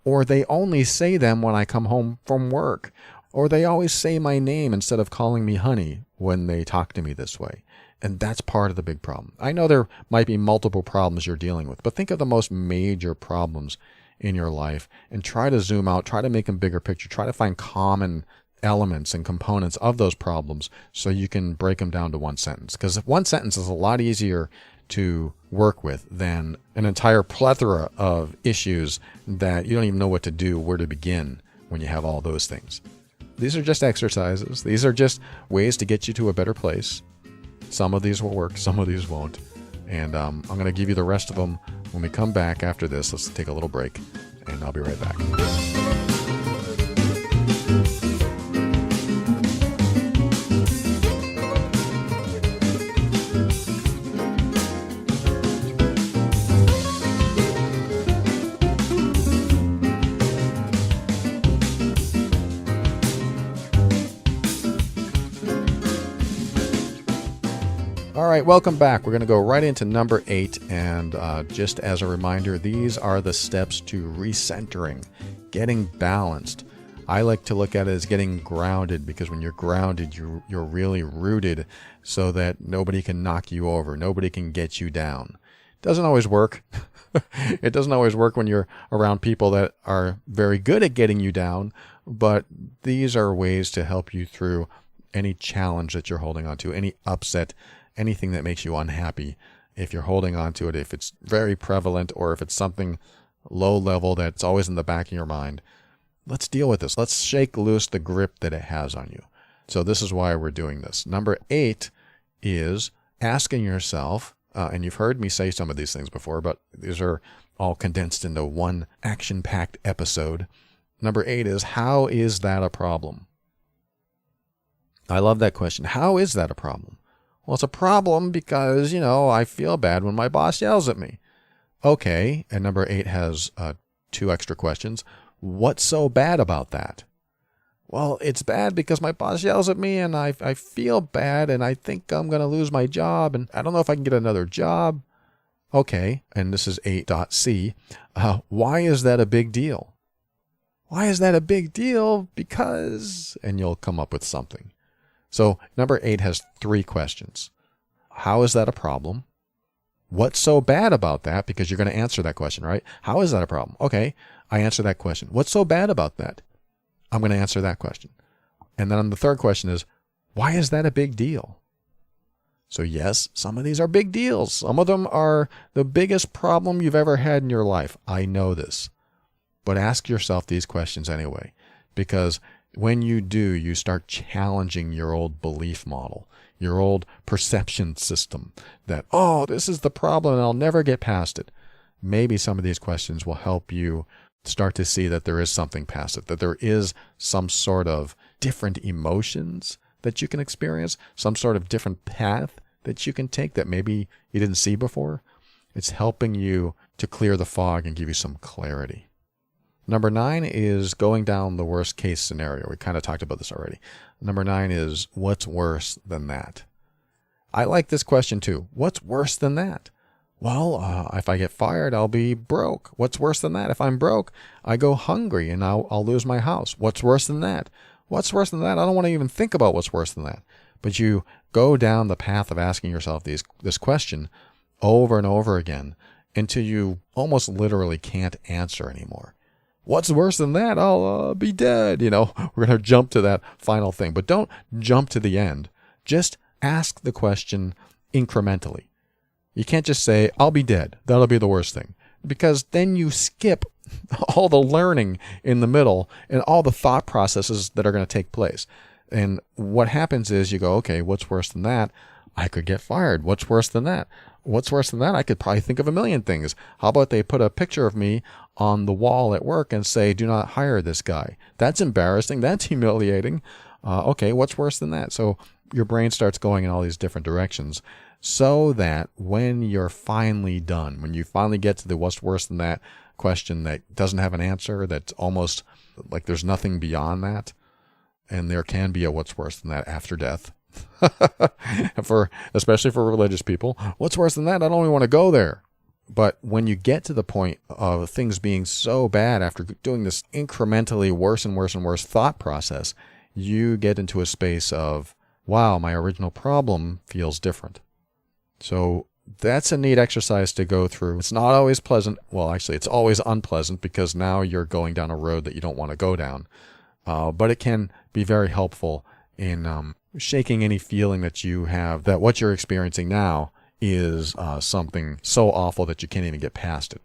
Or they only say them when I come home from work. Or they always say my name instead of calling me honey when they talk to me this way. And that's part of the big problem. I know there might be multiple problems you're dealing with, but think of the most major problems in your life and try to zoom out, try to make them bigger picture, try to find common elements and components of those problems so you can break them down to one sentence. Because one sentence is a lot easier to work with than an entire plethora of issues that you don't even know what to do, where to begin when you have all those things. These are just exercises. These are just ways to get you to a better place. Some of these will work, some of these won't. And I'm going to give you the rest of them when we come back after this. Let's take a little break, and I'll be right back. All right, welcome back. We're going to go right into number 8. And just as a reminder, these are the steps to recentering, getting balanced. I like to look at it as getting grounded, because when you're grounded, you're really rooted so that nobody can knock you over. Nobody can get you down. Doesn't always work. It doesn't always work when you're around people that are very good at getting you down. But these are ways to help you through any challenge that you're holding on to, any upset, anything that makes you unhappy. If you're holding on to it, if it's very prevalent, or if it's something low level that's always in the back of your mind, let's deal with this. Let's shake loose the grip that it has on you. So this is why we're doing this. Number 8 is asking yourself, and you've heard me say some of these things before, but these are all condensed into one action-packed episode. Number 8 is, how is that a problem? I love that question. How is that a problem? Well, it's a problem because, I feel bad when my boss yells at me. Okay, and number 8 has 2 extra questions. What's so bad about that? Well, it's bad because my boss yells at me and I feel bad and I think I'm going to lose my job and I don't know if I can get another job. Okay, and this is 8.c. Why is that a big deal? Why is that a big deal? Because, and you'll come up with something. So number 8 has 3 questions. How is that a problem? What's so bad about that? Because you're going to answer that question, right? How is that a problem? Okay, I answer that question. What's so bad about that? I'm going to answer that question. And then the third question is, why is that a big deal? So yes, some of these are big deals. Some of them are the biggest problem you've ever had in your life. I know this. But ask yourself these questions anyway, because when you do, you start challenging your old belief model, your old perception system that, oh, this is the problem and I'll never get past it. Maybe some of these questions will help you start to see that there is something past it, that there is some sort of different emotions that you can experience, some sort of different path that you can take that maybe you didn't see before. It's helping you to clear the fog and give you some clarity. Number 9 is going down the worst case scenario. We kind of talked about this already. Number 9 is, what's worse than that? I like this question too. What's worse than that? Well, if I get fired, I'll be broke. What's worse than that? If I'm broke, I go hungry and I'll lose my house. What's worse than that? What's worse than that? I don't want to even think about what's worse than that. But you go down the path of asking yourself this question over and over again until you almost literally can't answer anymore. What's worse than that? I'll be dead. We're going to jump to that final thing. But don't jump to the end. Just ask the question incrementally. You can't just say, I'll be dead. That'll be the worst thing. Because then you skip all the learning in the middle and all the thought processes that are going to take place. And what happens is you go, okay, what's worse than that? I could get fired. What's worse than that? What's worse than that? I could probably think of a million things. How about they put a picture of me on the wall at work and say, do not hire this guy? That's embarrassing. That's humiliating. Okay, what's worse than that? So your brain starts going in all these different directions so that when you're finally done, when you finally get to the what's worse than that question that doesn't have an answer, that's almost like there's nothing beyond that, and there can be a what's worse than that after death. Especially for religious people, what's worse than that? I don't even want to go there. But when you get to the point of things being so bad after doing this incrementally worse and worse and worse thought process, you get into a space of, wow, my original problem feels different. So that's a neat exercise to go through. It's not always pleasant. Well, actually, it's always unpleasant because now you're going down a road that you don't want to go down. But it can be very helpful in shaking any feeling that you have that what you're experiencing now is something so awful that you can't even get past it.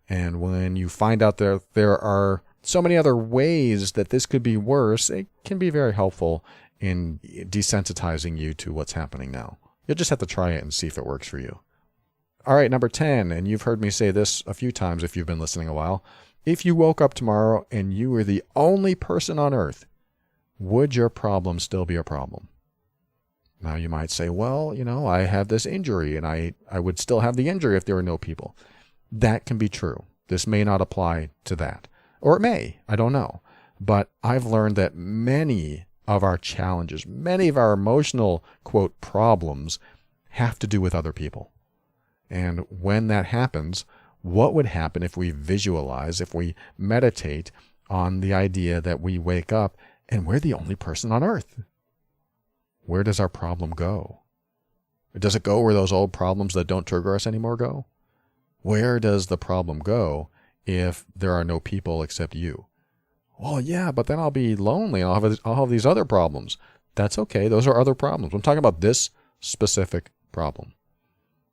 And when you find out there are so many other ways that this could be worse, it can be very helpful in desensitizing you to what's happening now. You'll just have to try it and see if it works for you. All right, number 10, and you've heard me say this a few times if you've been listening a while. If you woke up tomorrow and you were the only person on earth, would your problem still be a problem? Now you might say, well, I have this injury and I would still have the injury if there were no people. That can be true. This may not apply to that. Or it may. I don't know. But I've learned that many of our challenges, many of our emotional, quote, problems have to do with other people. And when that happens, what would happen if we visualize, if we meditate on the idea that we wake up and we're the only person on earth? Where does our problem go? Does it go where those old problems that don't trigger us anymore go? Where does the problem go if there are no people except you? Well, yeah, but then I'll be lonely and I'll have these other problems. That's okay. Those are other problems. I'm talking about this specific problem.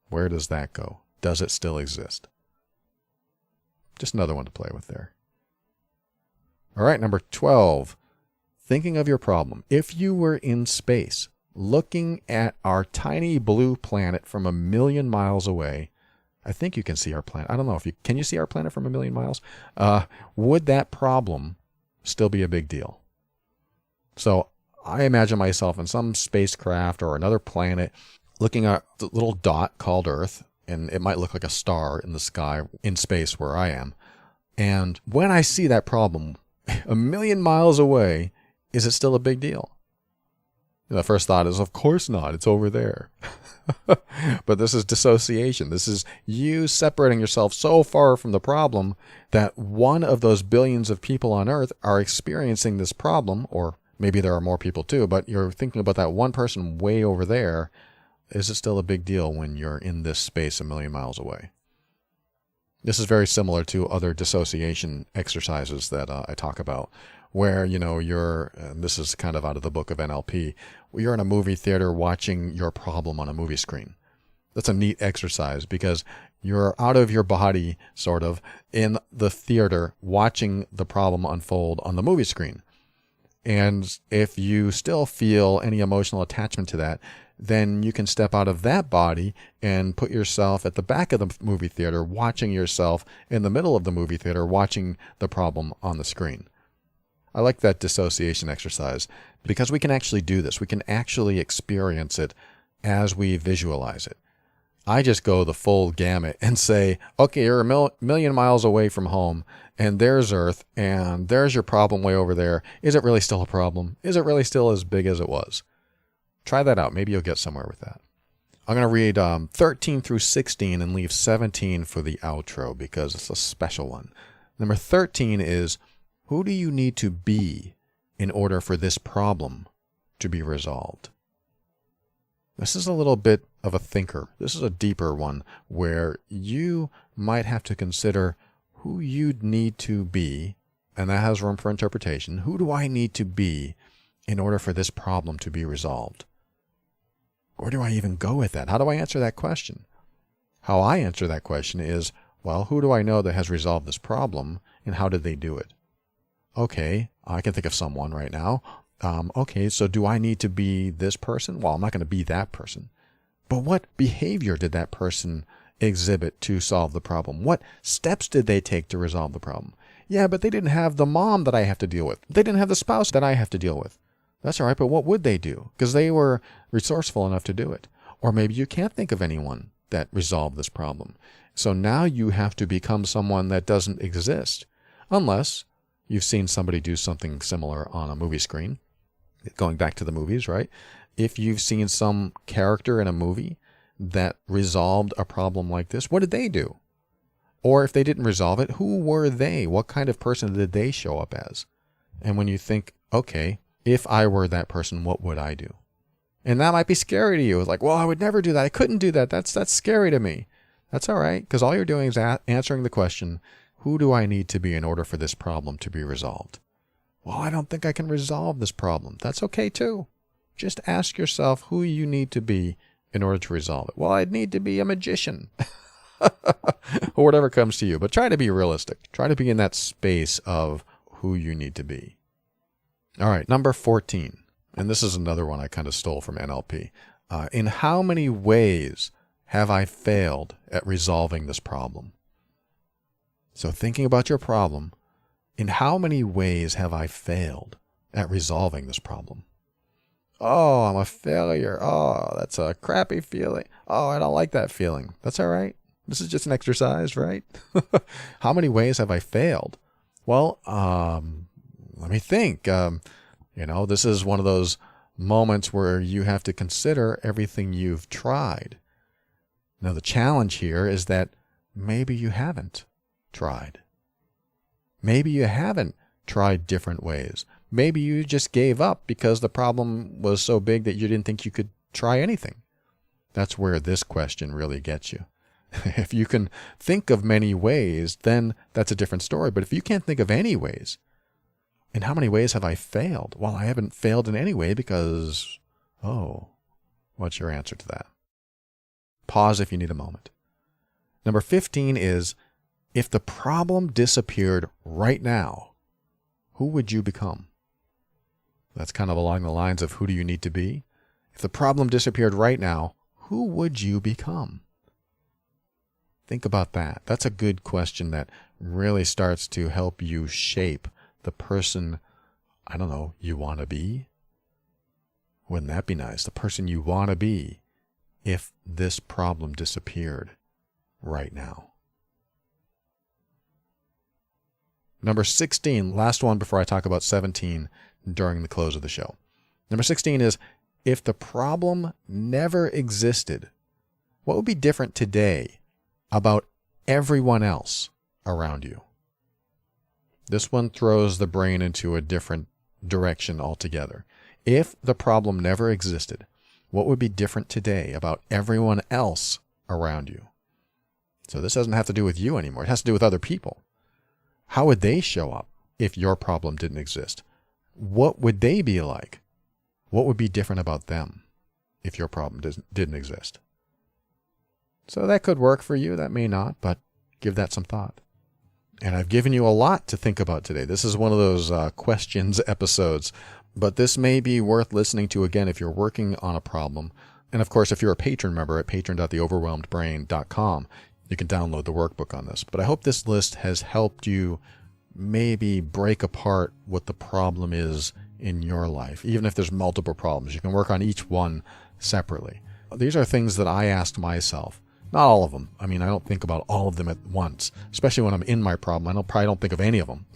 Where does that go? Does it still exist? Just another one to play with there. All right, number 12. Thinking of your problem. If you were in space, looking at our tiny blue planet from 1,000,000 miles away, I think you can see our planet. I don't know if can you see our planet from 1,000,000 miles? Would that problem still be a big deal? So I imagine myself in some spacecraft or another planet looking at the little dot called Earth, and it might look like a star in the sky in space where I am. And when I see that problem 1,000,000 miles away, is it still a big deal? The first thought is, of course not. It's over there. But this is dissociation. This is you separating yourself so far from the problem that one of those billions of people on Earth are experiencing this problem, or maybe there are more people too, but you're thinking about that one person way over there. Is it still a big deal when you're in this space 1,000,000 miles away? This is very similar to other dissociation exercises that I talk about, where, and this is kind of out of the book of NLP, you're in a movie theater watching your problem on a movie screen. That's a neat exercise because you're out of your body, sort of, in the theater watching the problem unfold on the movie screen. And if you still feel any emotional attachment to that, then you can step out of that body and put yourself at the back of the movie theater, watching yourself in the middle of the movie theater, watching the problem on the screen. I like that dissociation exercise because we can actually do this. We can actually experience it as we visualize it. I just go the full gamut and say, okay, you're 1,000,000 miles away from home, and there's Earth, and there's your problem way over there. Is it really still a problem? Is it really still as big as it was? Try that out. Maybe you'll get somewhere with that. I'm going to read 13 through 16 and leave 17 for the outro because it's a special one. Number 13 is, who do you need to be in order for this problem to be resolved? This is a little bit of a thinker. This is a deeper one where you might have to consider who you'd need to be, and that has room for interpretation. Who do I need to be in order for this problem to be resolved? Where do I even go with that? How do I answer that question? How I answer that question is, well, who do I know that has resolved this problem, and how did they do it? Okay, I can think of someone right now. Okay, so do I need to be this person? Well, I'm not going to be that person. But what behavior did that person exhibit to solve the problem? What steps did they take to resolve the problem? Yeah, but they didn't have the mom that I have to deal with. They didn't have the spouse that I have to deal with. That's all right, but what would they do? Because they were resourceful enough to do it. Or maybe you can't think of anyone that resolved this problem. So now you have to become someone that doesn't exist. Unless you've seen somebody do something similar on a movie screen. Going back to the movies, right? If you've seen some character in a movie that resolved a problem like this, what did they do? Or if they didn't resolve it, who were they? What kind of person did they show up as? And when you think, okay, if I were that person, what would I do? And that might be scary to you. It's like, well, I would never do that. I couldn't do that. That's scary to me. That's all right, because all you're doing is answering the question, who do I need to be in order for this problem to be resolved? Well, I don't think I can resolve this problem. That's okay too. Just ask yourself who you need to be in order to resolve it. Well, I'd need to be a magician. Or whatever comes to you. But try to be realistic. Try to be in that space of who you need to be. All right, number 14. And this is another one I kind of stole from NLP. In how many ways have I failed at resolving this problem? So thinking about your problem, in how many ways have I failed at resolving this problem? Oh, I'm a failure. Oh, that's a crappy feeling. Oh, I don't like that feeling. That's all right. This is just an exercise, right? How many ways have I failed? Well, let me think. This is one of those moments where you have to consider everything you've tried. Now, the challenge here is that maybe you haven't tried. Maybe you haven't tried different ways. Maybe you just gave up because the problem was so big that you didn't think you could try anything. That's where this question really gets you. If you can think of many ways, then that's a different story. But if you can't think of any ways, in how many ways have I failed? Well, I haven't failed in any way because, what's your answer to that? Pause if you need a moment. Number 15 is, if the problem disappeared right now, who would you become? That's kind of along the lines of who do you need to be? If the problem disappeared right now, who would you become? Think about that. That's a good question that really starts to help you shape the person, you want to be. Wouldn't that be nice? The person you want to be if this problem disappeared right now. Number 16, last one before I talk about 17 during the close of the show. Number 16 is, if the problem never existed, what would be different today about everyone else around you? This one throws the brain into a different direction altogether. If the problem never existed, what would be different today about everyone else around you? So this doesn't have to do with you anymore. It has to do with other people. How would they show up if your problem didn't exist? What would they be like? What would be different about them if your problem didn't exist? So that could work for you. That may not, but give that some thought. And I've given you a lot to think about today. This is one of those questions episodes, but this may be worth listening to again if you're working on a problem. And of course, if you're a patron member at patron.theoverwhelmedbrain.com, you can download the workbook on this. But I hope this list has helped you maybe break apart what the problem is in your life. Even if there's multiple problems, you can work on each one separately. These are things that I asked myself. Not all of them. I don't think about all of them at once, especially when I'm in my problem. I probably don't think of any of them.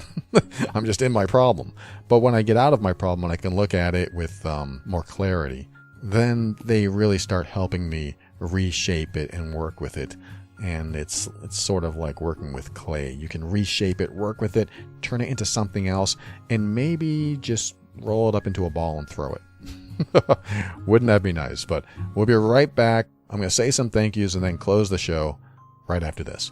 I'm just in my problem. But when I get out of my problem and I can look at it with more clarity, then they really start helping me reshape it and work with it. And it's sort of like working with clay. You can reshape it, work with it, turn it into something else, and maybe just roll it up into a ball and throw it. Wouldn't that be nice? But we'll be right back. I'm going to say some thank yous and then close the show right after this.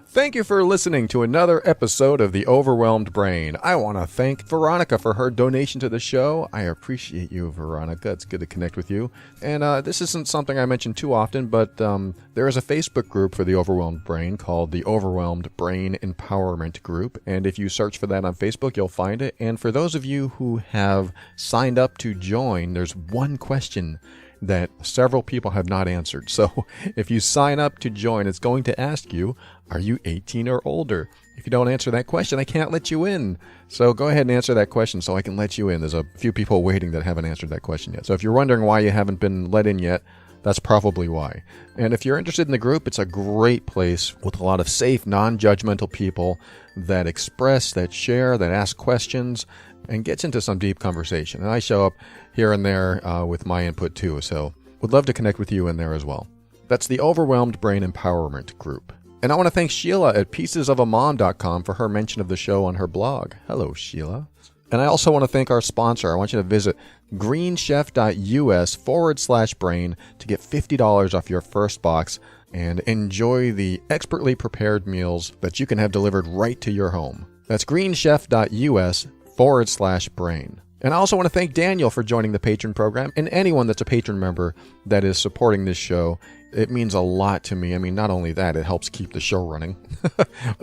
Thank you for listening to another episode of The Overwhelmed Brain. I want to thank Veronica for her donation to the show. I appreciate you, Veronica. It's good to connect with you. And this isn't something I mention too often, but there is a Facebook group for The Overwhelmed Brain called The Overwhelmed Brain Empowerment Group. And if you search for that on Facebook, you'll find it. And for those of you who have signed up to join, there's one question that several people have not answered. So if you sign up to join, it's going to ask you, are you 18 or older? If you don't answer that question, I can't let you in. So go ahead and answer that question so I can let you in. There's a few people waiting that haven't answered that question yet. So if you're wondering why you haven't been let in yet, that's probably why. And if you're interested in the group, it's a great place with a lot of safe, non-judgmental people that express, that share, that ask questions, and gets into some deep conversation. And I show up here and there with my input too, so would love to connect with you in there as well. That's the Overwhelmed Brain Empowerment Group. And I want to thank Sheila at piecesofamom.com for her mention of the show on her blog. Hello, Sheila. And I also want to thank our sponsor. I want you to visit greenchef.us/brain to get $50 off your first box. and enjoy the expertly prepared meals that you can have delivered right to your home. That's greenchef.us/brain. And I also want to thank Daniel for joining the patron program, and anyone that's a patron member that is supporting this show. It means a lot to me. I mean, not only that, it helps keep the show running,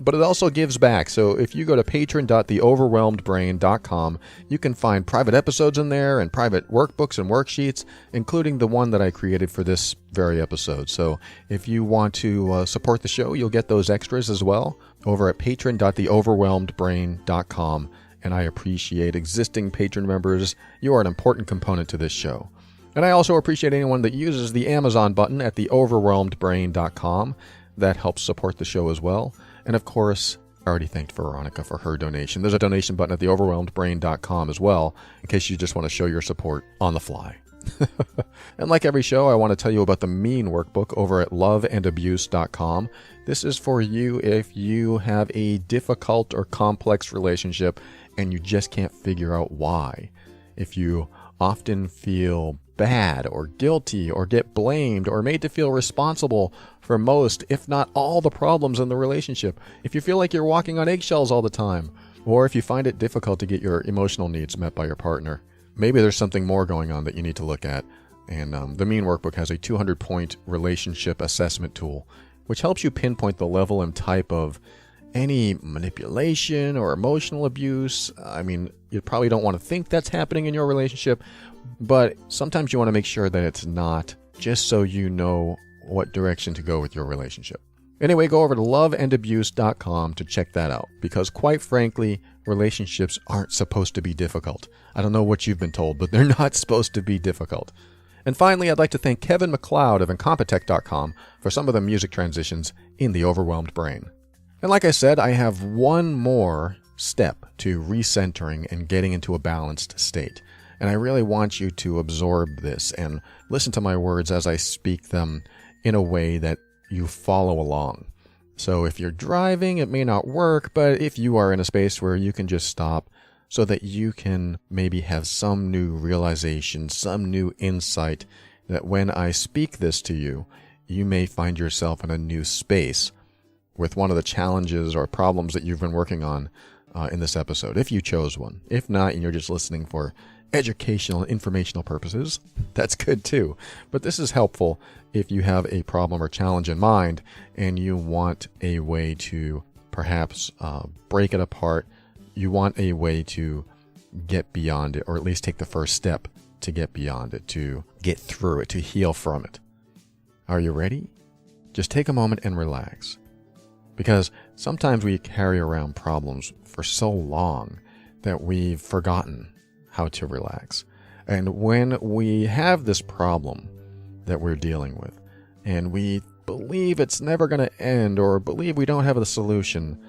but it also gives back. So if you go to patron.theoverwhelmedbrain.com, you can find private episodes in there and private workbooks and worksheets, including the one that I created for this very episode. So if you want to support the show, you'll get those extras as well over at patron.theoverwhelmedbrain.com. And I appreciate existing patron members. You are an important component to this show. And I also appreciate anyone that uses the Amazon button at theoverwhelmedbrain.com. That helps support the show as well. And of course, I already thanked Veronica for her donation. There's a donation button at theoverwhelmedbrain.com as well, in case you just want to show your support on the fly. And like every show, I want to tell you about the Mean Workbook over at loveandabuse.com. This is for you if you have a difficult or complex relationship and you just can't figure out why. If you often feel bad or guilty or get blamed or made to feel responsible for most, if not all, the problems in the relationship. If you feel like you're walking on eggshells all the time, or if you find it difficult to get your emotional needs met by your partner. Maybe there's something more going on that you need to look at. And the Mean Workbook has a 200-point relationship assessment tool, which helps you pinpoint the level and type of any manipulation or emotional abuse. I mean, you probably don't want to think that's happening in your relationship, but sometimes you want to make sure that it's not, just so you know what direction to go with your relationship. Anyway, go over to loveandabuse.com to check that out, because quite frankly, relationships aren't supposed to be difficult. I don't know what you've been told, but they're not supposed to be difficult. And finally, I'd like to thank Kevin McLeod of Incompetech.com for some of the music transitions in The Overwhelmed Brain. And like I said, I have one more step to recentering and getting into a balanced state. And I really want you to absorb this and listen to my words as I speak them in a way that you follow along. So if you're driving, it may not work, but if you are in a space where you can just stop so that you can maybe have some new realization, some new insight, that when I speak this to you, you may find yourself in a new space with one of the challenges or problems that you've been working on in this episode, if you chose one. If not, and you're just listening for educational and informational purposes, that's good too. But this is helpful if you have a problem or challenge in mind and you want a way to perhaps break it apart. You want a way to get beyond it, or at least take the first step to get beyond it, to get through it, to heal from it. Are you ready? Just take a moment and relax. Because sometimes we carry around problems for so long that we've forgotten how to relax. And when we have this problem that we're dealing with, and we believe it's never going to end, or believe we don't have the solution,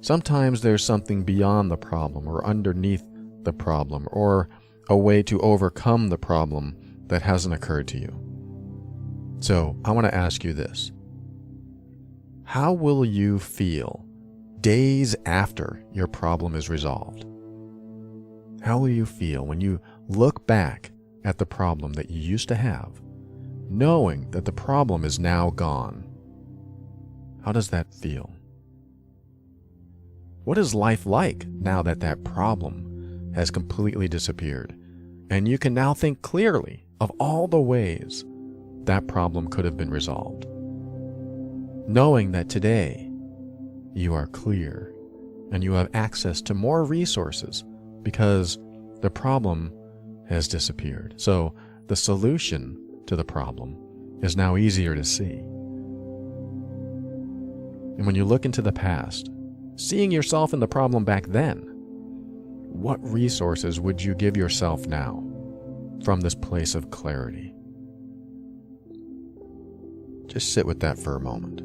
sometimes there's something beyond the problem, or underneath the problem, or a way to overcome the problem that hasn't occurred to you. So I want to ask you this. How will you feel days after your problem is resolved? How will you feel when you look back at the problem that you used to have, knowing that the problem is now gone? How does that feel? What is life like now that that problem has completely disappeared, and you can now think clearly of all the ways that problem could have been resolved? Knowing that today you are clear and you have access to more resources because the problem has disappeared. So the solution to the problem is now easier to see. And when you look into the past, seeing yourself in the problem back then, what resources would you give yourself now from this place of clarity? Just sit with that for a moment.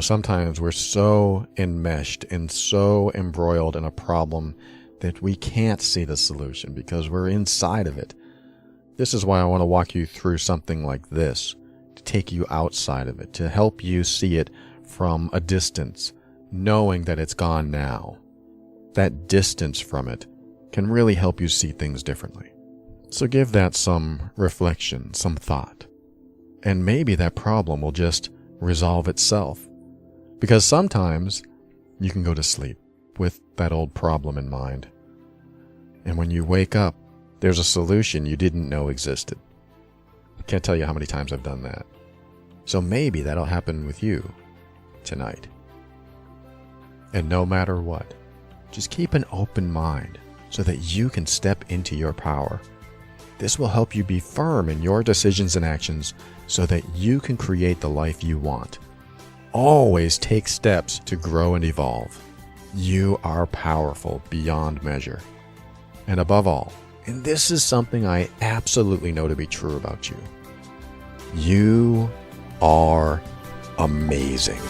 Sometimes we're so enmeshed and so embroiled in a problem that we can't see the solution because we're inside of it. This is why I want to walk you through something like this, to take you outside of it, to help you see it from a distance, knowing that it's gone now. That distance from it can really help you see things differently. So give that some reflection, some thought. And maybe that problem will just resolve itself. Because sometimes you can go to sleep with that old problem in mind. And when you wake up, there's a solution you didn't know existed. I can't tell you how many times I've done that. So maybe that'll happen with you tonight. And no matter what, just keep an open mind so that you can step into your power. This will help you be firm in your decisions and actions so that you can create the life you want. Always take steps to grow and evolve. You are powerful beyond measure. And above all, and this is something I absolutely know to be true about you, you are amazing.